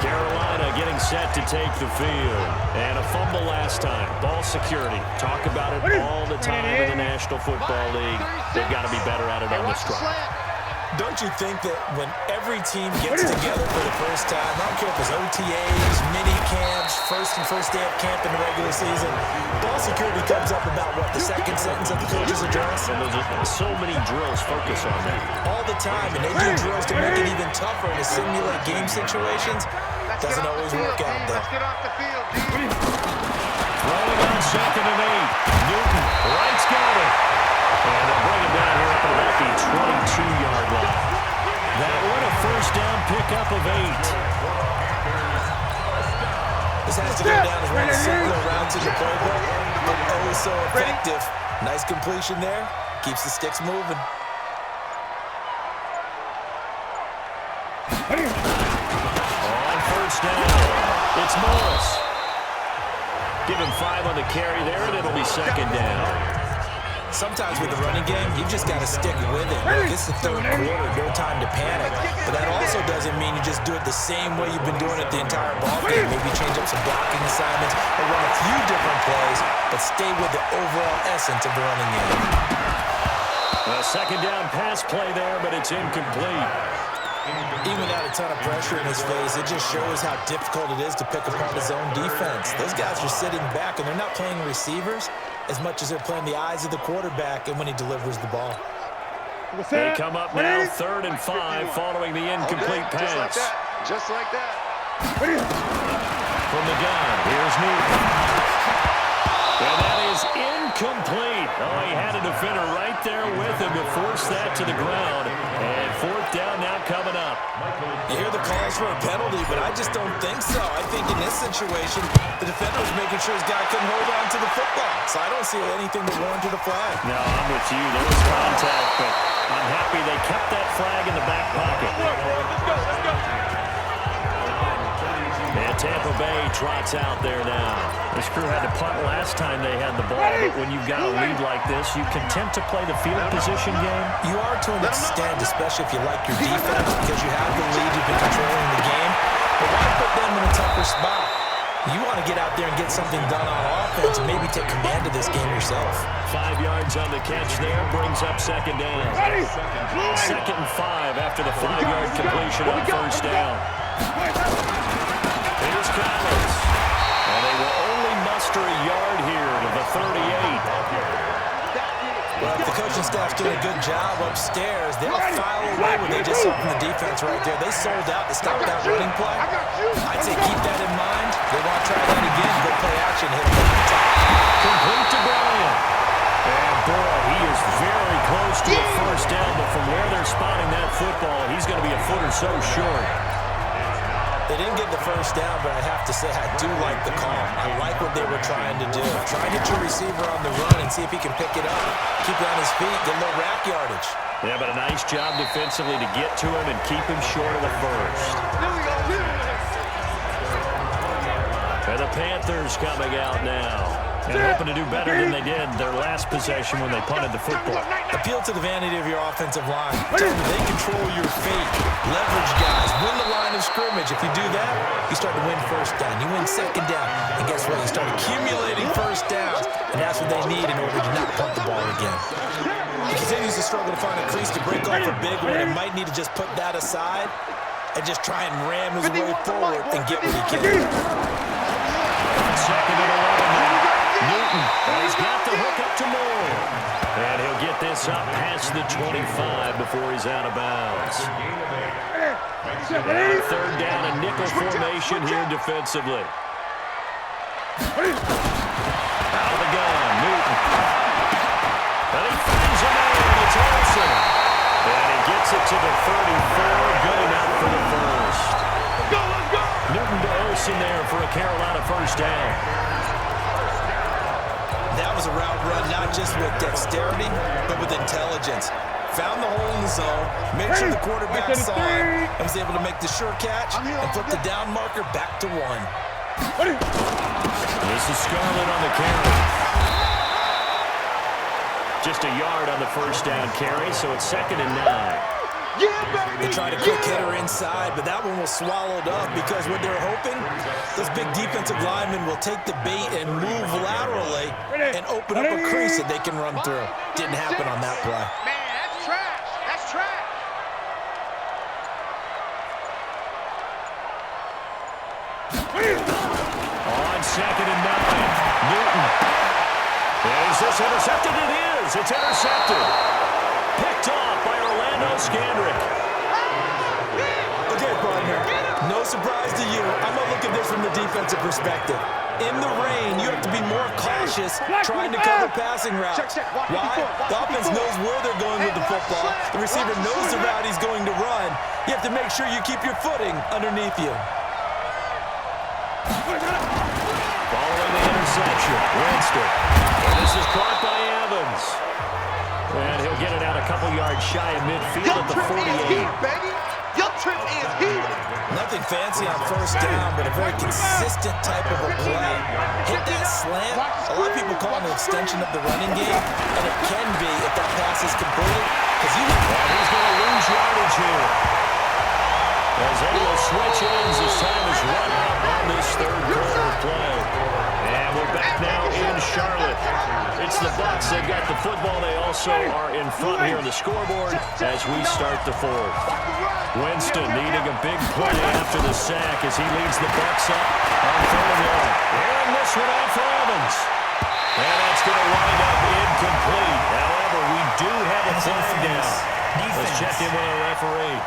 Carolina getting set to take the field. And a fumble last time. Ball security. Talk about it all the time in the National Football League. They've got to be better at it on the strike. Don't you think that when every team gets together for the first time, I don't care if it's OTAs, mini camps, first day of camp in the regular season, ball security comes up about, what, the second sentence of the coach's address? And there's so many drills focus on that. All the time, and they do drills to make it even tougher to simulate game situations. Doesn't always work out, though. Let's get off the field, D. Throwing on 2nd and 8. Newton, right's got it. And they'll bring him down here up at about the 22-yard line. That one a first down pickup of 8. This has to go down as one of the simpler routes in the playbook, but oh so effective. Nice completion there. Keeps the sticks moving. On first down, it's Morris. Give him 5 on the carry there, and it'll be 2nd down. Sometimes with the running game, you just got to stick with it. Look, it's the third quarter, no time to panic. But that also doesn't mean you just do it the same way you've been doing it the entire ballgame. Maybe change up some blocking assignments or run a few different plays, but stay with the overall essence of the running game. A 2nd down pass play there, but it's incomplete. Even without a ton of pressure in his face, it just shows how difficult it is to pick apart his own defense. Those guys are sitting back, and they're not playing receivers as much as they're playing the eyes of the quarterback and when he delivers the ball. They come up now, 3rd and 5, following the incomplete pass. Just like that. From the gun, here's Newton. And that is incomplete. Oh, he had a defender right there with him to force that to the ground. And 4th down now coming up. You hear the calls for a penalty, but I just don't think so. I think in this situation, the defender was making sure his guy couldn't hold on to the football. So I don't see anything that warranted a flag. No, I'm with you. There was contact, but I'm happy they kept that flag in the back pocket. And Tampa Bay trots out there now. This crew had to punt last time they had the ball, but when you've got a lead like this, you content to play the field position game? You are to an extent, especially if you like your defense, because you have the lead, you've been controlling the game. But why put them in a tougher spot? You want to get out there and get something done on offense and maybe take command of this game yourself. 5 yards on the catch there, brings up 2nd down. 2nd and 5 after the 5-yard completion on first down. Here's Collins. And they will only muster a yard here to the 38. Well, if the coaching staff's doing a good job upstairs, they'll file away what they just saw from the defense right there. They sold out to stop that running play. I'd say keep that in mind. They want to try that again. Go play action, hit them over the top. Complete to Bryant. And boy, he is very close to a first down, but from where they're spotting that football, he's going to be a foot or so short. They didn't get the first down, but I have to say I do like the call. I like what they were trying to do. Try and get your receiver on the run and see if he can pick it up. Keep it on his feet, get a little rack yardage. Yeah, but a nice job defensively to get to him and keep him short of the first. And the Panthers coming out now. And hoping to do better than they did their last possession when they punted the football. Appeal to the vanity of your offensive line. Tell them they control your fate. Leverage guys. Win the line of scrimmage. If you do that, you start to win first down. You win 2nd down. And guess what? You start accumulating first downs. And that's what they need in order to not punt the ball again. He continues to struggle to find a crease to break off a big one. And might need to just put that aside and just try and ram his way forward and get what he can. 2nd and 11 now. Newton, he's got the hook up to Moore. And he'll get this up past the 25 before he's out of bounds. Now 3rd down, a nickel formation here defensively. Out of the gun, Newton. And he finds a man. It's Olsen. And he gets it to the 34. Good enough for the first. Let's go, let's go. Newton to Olsen there for a Carolina first down. That was a route run not just with dexterity, but with intelligence. Found the hole in the zone, made sure the quarterback saw it, and was able to make the sure catch and flip the down marker back to 1. This is Scarlett on the carry. Just a yard on the first down carry, so it's 2nd and 9. They tried a quick hitter inside, but that one was swallowed up because what they're hoping, those big defensive linemen will take the bait and move laterally and open up a crease that they can run through. Didn't happen on that play. Man, that's trash. That's trash. On 2nd and 9, Newton. Is this intercepted? It is. It's intercepted. Picked off by Orlando Scandrick. Okay, partner, no surprise to you. I'm going to look at this from the defensive perspective. In the rain, you have to be more cautious trying to cover passing routes. Why? The offense knows where they're going with the football. The receiver knows the route he's going to run. You have to make sure you keep your footing underneath you. Following the interception, Winston. And this is caught by Evans. And he'll get it out a couple yards shy of midfield at the 48. Baby. Your trip is here. Nothing fancy on first down, but a very consistent type of a play. Hit that slant. A lot of people call it an extension of the running game, and it can be if that pass is completed. Because he's going to lose yardage here. As they will switch ends as time is run out on this third quarter play. And we're back now in Charlotte. It's the Bucs. They've got the football. They also are in front here on the scoreboard as we start the fourth. Winston needing a big play after the sack as he leads the Bucs up on 3rd and 1. And this one out for Evans. And that's going to wind up incomplete. However, we do have a flag down. Let's check in with our referee.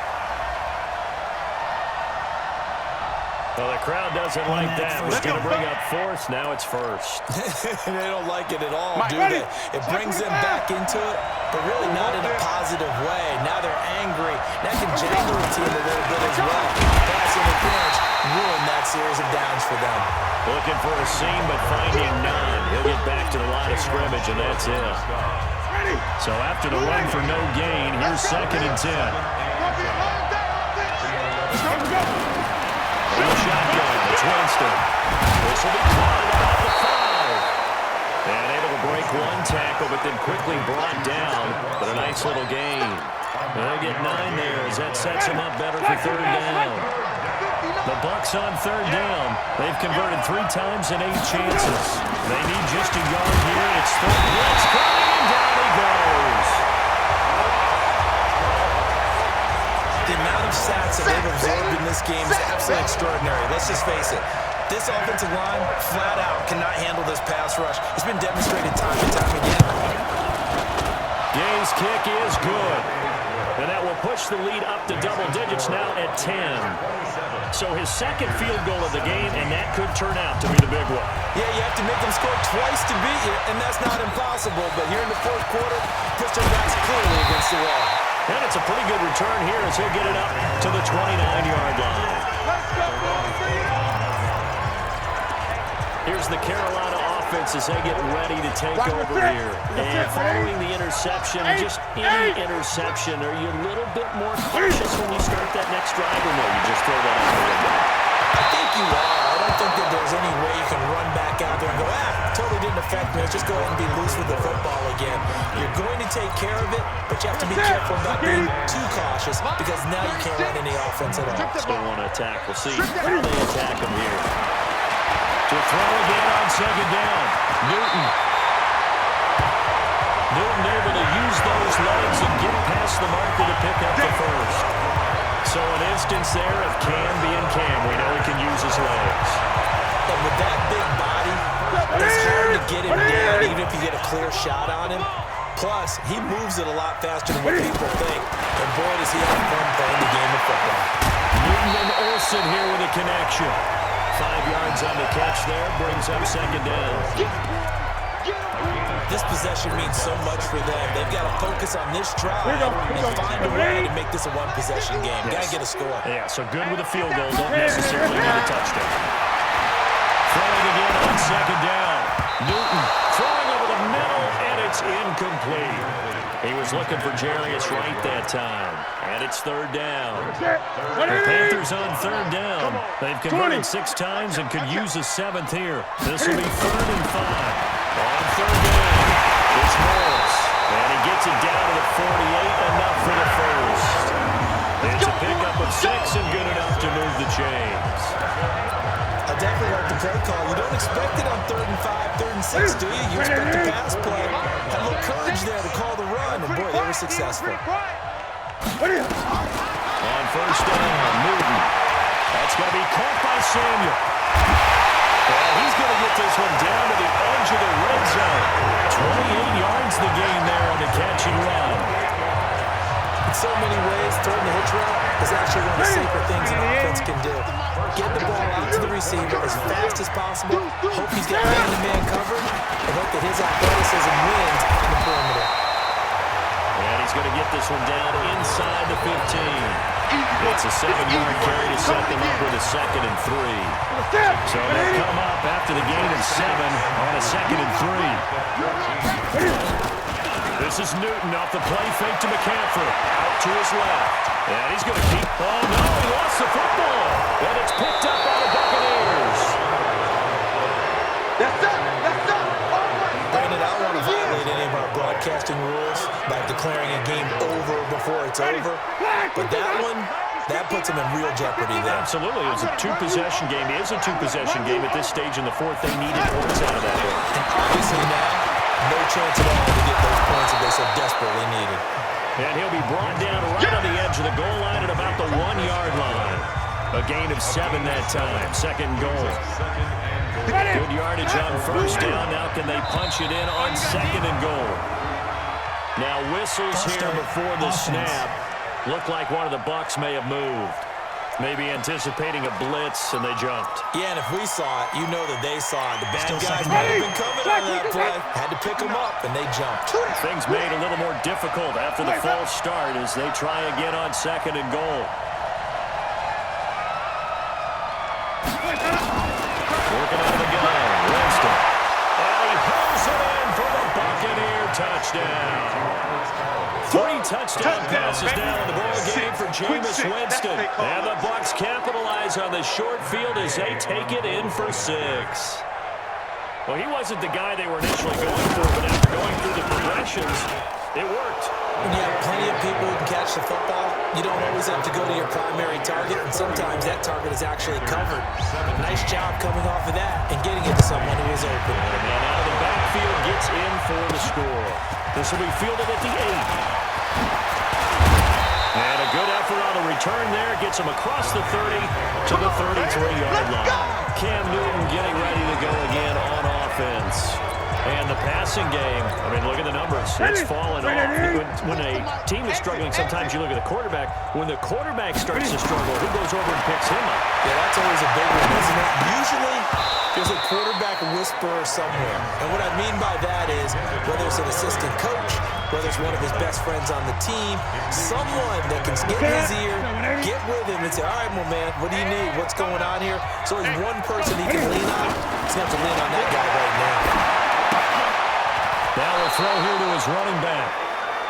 Well, the crowd doesn't like that. We're going to bring up 4th. Now it's 1st. They don't like it at all, do they? It brings them back into it, but really not in a positive way. Now they're angry. That can jangle the team a little bit as well. Pass interference ruined that series of downs for them. Looking for a seam, but finding none. He'll get back to the line of scrimmage, and that's it. So after the run for no gain, here's 2nd and 10. In the shotgun, it's Winston. This will be caught off the 5. And able to break one tackle, but then quickly brought down. But a nice little gain. And they get 9 there as that sets them up better for 3rd down. The Bucs on 3rd down. They've converted 3 times in 8 chances. They need just a yard here. It's 3rd. Blitz coming, and down he goes. The amount of sacks that they've absorbed in this game is absolutely extraordinary. Let's just face it. This offensive line, flat out, cannot handle this pass rush. It's been demonstrated time and time again. Gay's kick is good. And that will push the lead up to double digits now at 10. So his 2nd field goal of the game, and that could turn out to be the big one. Yeah, you have to make them score twice to beat you, and that's not impossible. But here in the 4th quarter, push their backs clearly against the wall. And it's a pretty good return here as he'll get it up to the 29-yard line. Here's the Carolina offense as they get ready to take over here. And following the interception, just any interception, are you a little bit more cautious when you start that next drive, or no? You just throw that out the window? I think you are. I don't think that there's any way you can run back out there and go, totally didn't affect me. Let's just go ahead and be loose with the football again. You're going to take care of it, but you have to be careful about being too cautious because now you can't run any offense at all. Still want to attack. We'll see how they attack him here. To throw again on 2nd down. Newton able to use those legs and get past the marker to pick up the first. So an instance there of Cam being Cam. We know he can use his legs. And with that big body, it's hard to get him down even if you get a clear shot on him. Plus, he moves it a lot faster than what people think. And boy, does he have fun playing the game of football. Newton and Olsen here with a connection. 5 yards on the catch there, brings up 2nd down. This possession means so much for them. They've got to focus on this drive and find a way to make this a one-possession game. Got to get a score. Yeah, so good with a field goal. Don't necessarily need a touchdown. Throwing again on second down. Newton throwing over the middle, and it's incomplete. He was looking for Jarius Wright that time, and it's third down. The Panthers on third down. They've converted 6 times and could use a 7th here. This will be 3rd and 5. On third down, it's Morris, and he gets it down to the 48, enough for the first. It's a pickup of 6 and good enough to move the chains. I definitely like the play call. You don't expect it on 3rd and 5, 3rd and 6, do you? You expect a pass play. Had a little courage there to call the run, and boy, they were successful. On first down, Newton. That's going to be caught by Samuel. And he's going to get this one down to the edge of the red zone. 28 yards the gain there on the catch and run. In so many ways, throwing the hitch route is actually one of the safer things an offense can do. Get the ball out to the receiver as fast as possible, hope he's got man-to-man covered, and hope that his athleticism wins in the perimeter. And he's going to get this one down inside the 15. It's a 7-yard carry to set them up with a 2nd and 3. So they'll come up after the gain of 7 on a 2nd and 3. This is Newton off the play fake to McCaffrey. Out to his left. And he's going to keep... Oh, no, he lost the football. And it's picked up by the Buccaneers. That's it. Brandon, I don't want to violate any of our broadcasting rules by declaring a game over before it's over. But that one, that puts them in real jeopardy there. Absolutely. It was a 2-possession game. It is a 2-possession game at this stage in the 4th. They needed points out of that one. And obviously now, no chance at all to get those points that they so desperately needed. And he'll be brought down right on the edge of the goal line at about the 1-yard line. A gain of 7 that time. 2nd and goal. Good yardage on first down. Now can they punch it in on 2nd and goal? Now whistles here before the snap. Looked like one of the Bucs may have moved. Maybe anticipating a blitz, and they jumped. Yeah, and if we saw it, you know that they saw it. The bad guys might have been coming on that play. Had to pick them up, and they jumped. Things made a little more difficult after the false start as they try again on 2nd and goal. Working on the gun, Winston. And he pulls it in for the Buccaneer touchdown. 3 touchdown passes now in the ball game for Jameis Winston. And the Bucs capitalize on the short field as they take it in for 6. Well, he wasn't the guy they were initially going for, but after going through the progressions, it worked. When you have plenty of people who can catch the football, you don't always have to go to your primary target, and sometimes that target is actually covered. Nice job coming off of that and getting it to someone who is open. And now the backfield gets in for the score. This will be fielded at the 8. And a good effort on the return there. Gets him across the 30 to the 33-yard line. Cam Newton getting ready to go again on offense. And the passing game, I mean, look at the numbers. It's fallen off. When a team is struggling, sometimes you look at the quarterback. When the quarterback starts to struggle, who goes over and picks him up? Yeah, that's always a big one, isn't it? Usually, there's a quarterback whisperer somewhere. And what I mean by that is, whether it's an assistant coach, whether it's one of his best friends on the team, someone that can get in his ear, get with him and say, all right, well, man, what do you need? What's going on here? So there's one person he can lean on. He's going to have to lean on that guy right now. Now a throw here to his running back.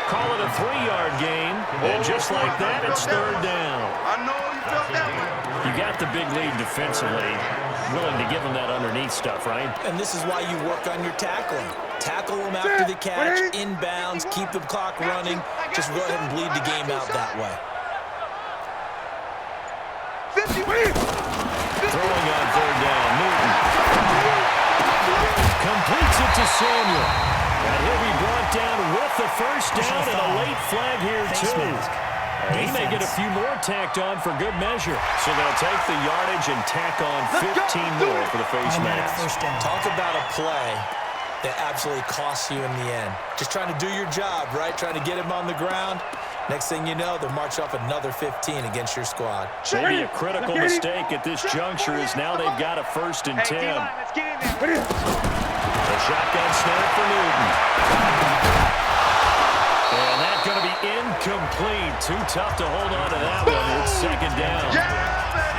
Call it a 3-yard gain. And just like that, it's 3rd down. I know you felt that one. You got the big lead defensively. Willing to give him that underneath stuff, right? And this is why you work on your tackling. Tackle them after the catch, inbounds, keep the clock running. Just go ahead and bleed the game out that way. 50. Throwing on 3rd down, Newton. Completes it to Samuel. And he'll be brought down with the first down and a late flag here, too. He may get a few more tacked on for good measure. So they'll take the yardage and tack on 15 more for the face mask. Talk about a play that absolutely costs you in the end. Just trying to do your job, right? Trying to get him on the ground. Next thing you know, they'll march off another 15 against your squad. Maybe a critical mistake at this juncture is now they've got a 1st and 10. Let's get in there. A shotgun snap for Newton. And that's going to be incomplete. Too tough to hold on to that one. It's 2nd down.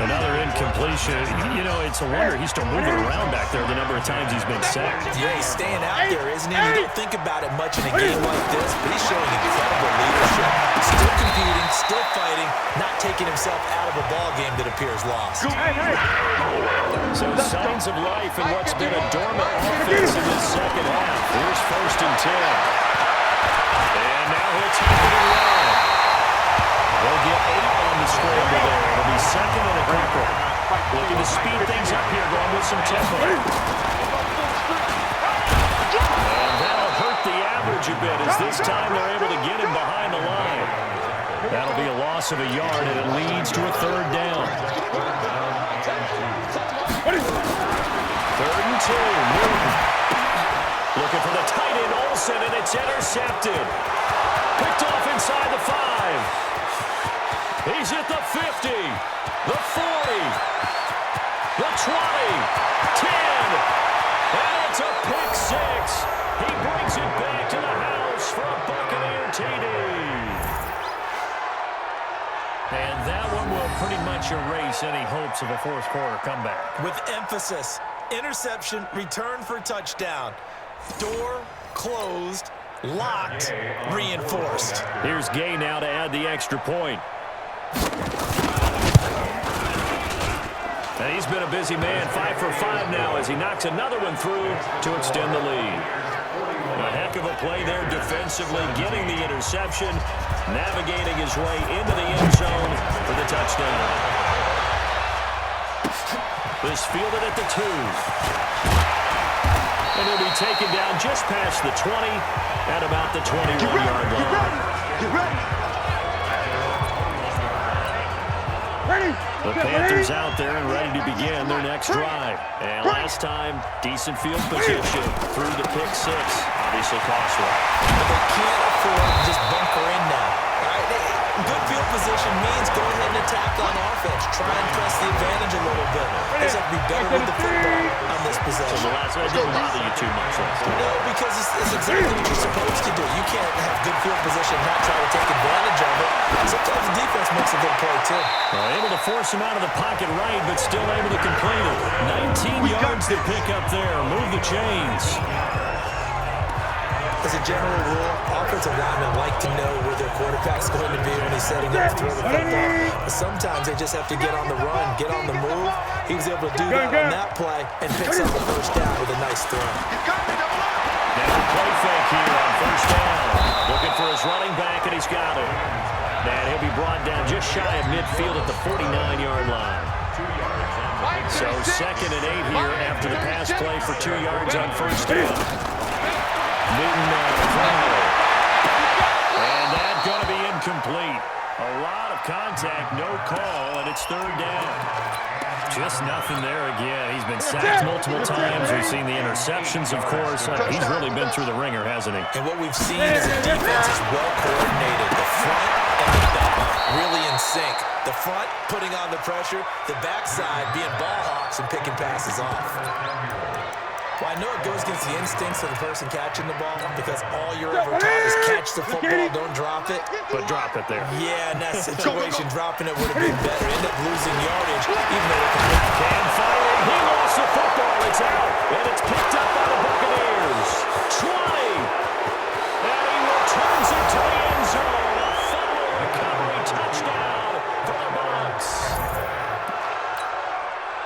Another incompletion. You know, it's a wonder he's still moving around back there the number of times he's been sacked. Yeah, he's staying out there, isn't he? You don't think about it much in a game like this, but he's showing incredible leadership. Still competing, still fighting, not taking himself out of a ball game that appears lost. So signs of life in what's been a dormant offense in this 2nd half. Here's 1st and 10. And now he'll take it and run. They'll get 8 on the scramble there. It'll be 2nd and a couple. Looking to speed things up here, going with some tempo. And that'll hurt the average a bit, as this time they're able to get him behind the line. That'll be a loss of a yard, and it leads to a 3rd down. 3rd and 2. Newton. Looking for the tight end, Olsen, and it's intercepted. Picked off inside the 5. He's at the 50, the 40, the 20, 10, and it's a pick 6. He brings it back to the house for a Buccaneer TD. And that one will pretty much erase any hopes of a 4th quarter comeback. With emphasis, interception, return for touchdown. Door closed, locked, reinforced. Here's Gay now to add the extra point. And he's been a busy man, 5 for 5 now as he knocks another one through to extend the lead. A heck of a play there defensively, getting the interception, navigating his way into the end zone for the touchdown. This fielded at the 2. And he'll be taken down just past the 20 at about the 21-yard line. Get ready. The Panthers out there and ready to begin their next drive. And last time, decent field position through the pick 6. Obviously costly. But they can't afford to just bunker in now. All right? Good field position means go ahead and attack on offense. Try and press the advantage a little bit. They have to be better with the football on this possession. So the last one didn't bother you too much last time. No, because it's exactly what you're supposed to do. You can't have good field position and not try to take advantage of it. Sometimes the defense makes a good play, too. Able to force him out of the pocket right, but still able to complete it. 19 yards to pick up there. Move the chains. As a general rule, offensive linemen like to know where their quarterback's going to be when he's setting up to throw the football. But sometimes they just have to get on the run, get on the move. He was able to do that on that play and picks up the 1st down with a nice throw. Now a play fake here on 1st down. Looking for his running back, and he's got it. And he'll be brought down just shy of midfield at the 49-yard line. So 2nd and 8 here after the pass play for 2 yards on 1st down. Newton and that's going to be incomplete. A lot of contact, no call, and it's 3rd down. Just nothing there again. He's been sacked multiple times. We've seen the interceptions, of course. He's really been through the ringer, hasn't he? And what we've seen is a defense is well coordinated. The front and the back really in sync. The front putting on the pressure, the backside being ball hawks and picking passes off. Well, I know it goes against the instincts of the person catching the ball because all you're ever taught is catch the football, don't drop it. But drop it there. Yeah, in that situation, dropping it would have been better. End up losing yardage, even though it can fire it. He lost the football. It's out, and it's picked up by the Buccaneers. 20. And he returns it to the end zone. A fumble recovery touchdown for the Bucs.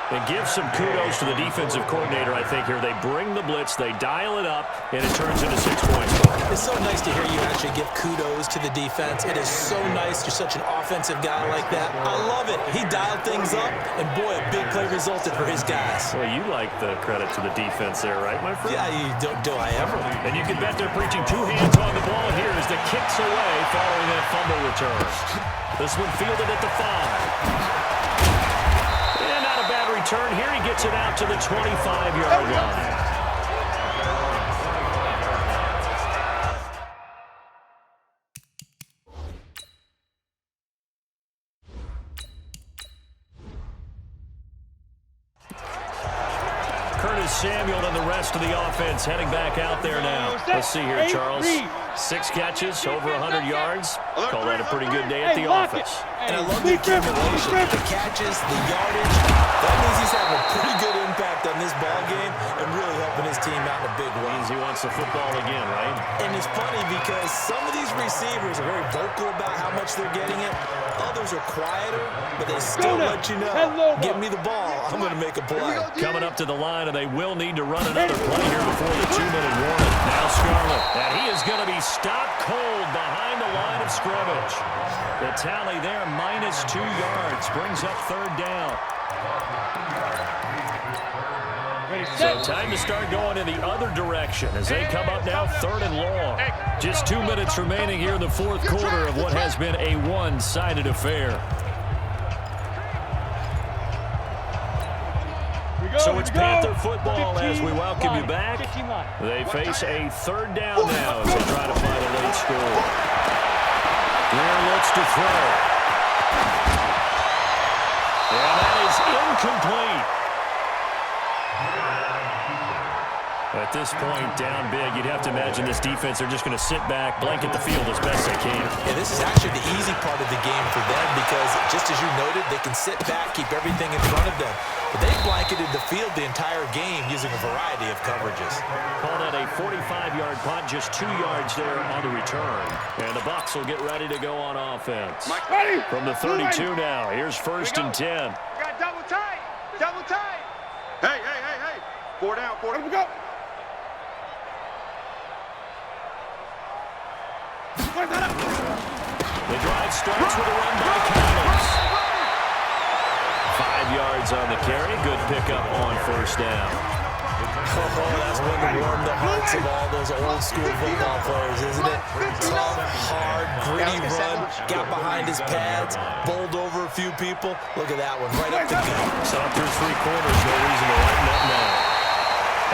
And give some kudos to the defensive coordinator, I think, here. They bring the blitz, they dial it up, and it turns into 6 points. It's so nice to hear you actually give kudos to the defense. It is so nice. You're such an offensive guy like that. I love it. He dialed things up, and boy, a big play resulted for his guys. Well, you like the credit to the defense there, right, my friend? Yeah, you do I ever. And you can bet they're preaching 2 hands on the ball here as the kicks away following that fumble return. This one fielded at the 5. Return here, he gets it out to the 25-yard line. Curtis Samuel and the rest of the offense heading back out there now. Let's see here, Charles. 6 catches, over 100 yards. Call that a pretty good day at the office. And I love the accumulation, the catches, the yardage. That means he's having a pretty good impact on this ball game and really helping his team out in a big way. Means he wants the football again, right? And it's funny because some of these receivers are very vocal about how much they're getting it. Others are quieter, but they still let you know, give me the ball, I'm going to make a play. Coming up to the line, and they will need to run another play here before the 2-minute warning. Now Scarlett, and he is going to be stopped cold behind the line of scrimmage. The tally there, -2 yards, brings up 3rd down. So time to start going in the other direction as they come up now 3rd and long. Just 2 minutes remaining here in the 4th quarter of what has been a one-sided affair. So it's Panther football as we welcome you back. They face a 3rd down now as they try to find a late score. Greer looks to throw. And that is incomplete. At this point, down big, you'd have to imagine this defense, they're just going to sit back, blanket the field as best they can. Yeah, this is actually the easy part of the game for them because, just as you noted, they can sit back, keep everything in front of them. But they blanketed the field the entire game using a variety of coverages. Call that a 45-yard punt, just 2 yards there on the return. And the Bucs will get ready to go on offense. From the 32 now, here's 1st and 10. We got double tight. Double tight. Hey. 4 down. Let me go. The drive starts with a run by Collins. 5 yards on the carry. Good pickup on 1st down. Oh, that's one to warm the hearts of all those old-school football players, isn't it? Tough, hard, gritty run, got behind his pads, bowled over a few people. Look at that one, right up the gut. So through 3 quarters, no reason to lighten up now.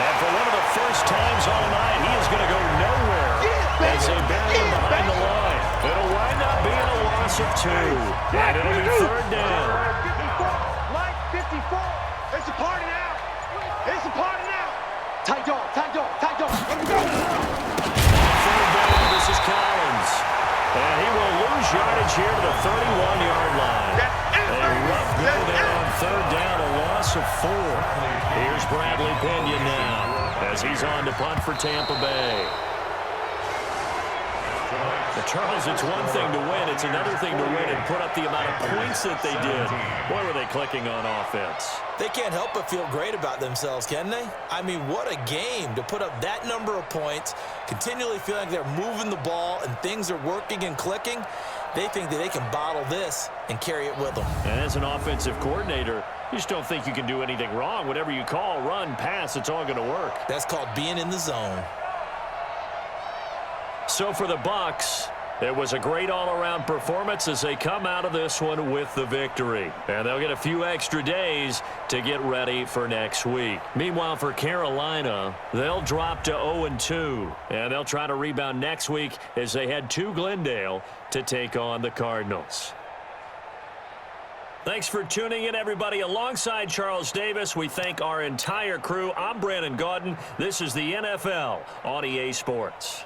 And for one of the first times all night, he is going to go nowhere as they bury him behind the line. It'll wind up being a loss of 2. And it'll be 3rd down. Light 54. It's a party now. It's a party now. Tight dog. Let me go. 3rd down, this is Collins. And he will lose yardage here to the 31-yard line. A rough go there on 3rd down, a loss of 4. Here's Bradley Pena now as he's on to punt for Tampa Bay. But Charles, it's one thing to win. It's another thing to win and put up the amount of points that they did. Boy, were they clicking on offense. They can't help but feel great about themselves, can they? I mean, what a game to put up that number of points, continually feeling like they're moving the ball and things are working and clicking. They think that they can bottle this and carry it with them. And as an offensive coordinator, you just don't think you can do anything wrong. Whatever you call, run, pass, it's all going to work. That's called being in the zone. So for the Bucs, it was a great all-around performance as they come out of this one with the victory. And they'll get a few extra days to get ready for next week. Meanwhile, for Carolina, they'll drop to 0-2. And they'll try to rebound next week as they head to Glendale to take on the Cardinals. Thanks for tuning in, everybody. Alongside Charles Davis, we thank our entire crew. I'm Brandon Gaudin. This is the NFL on EA Sports.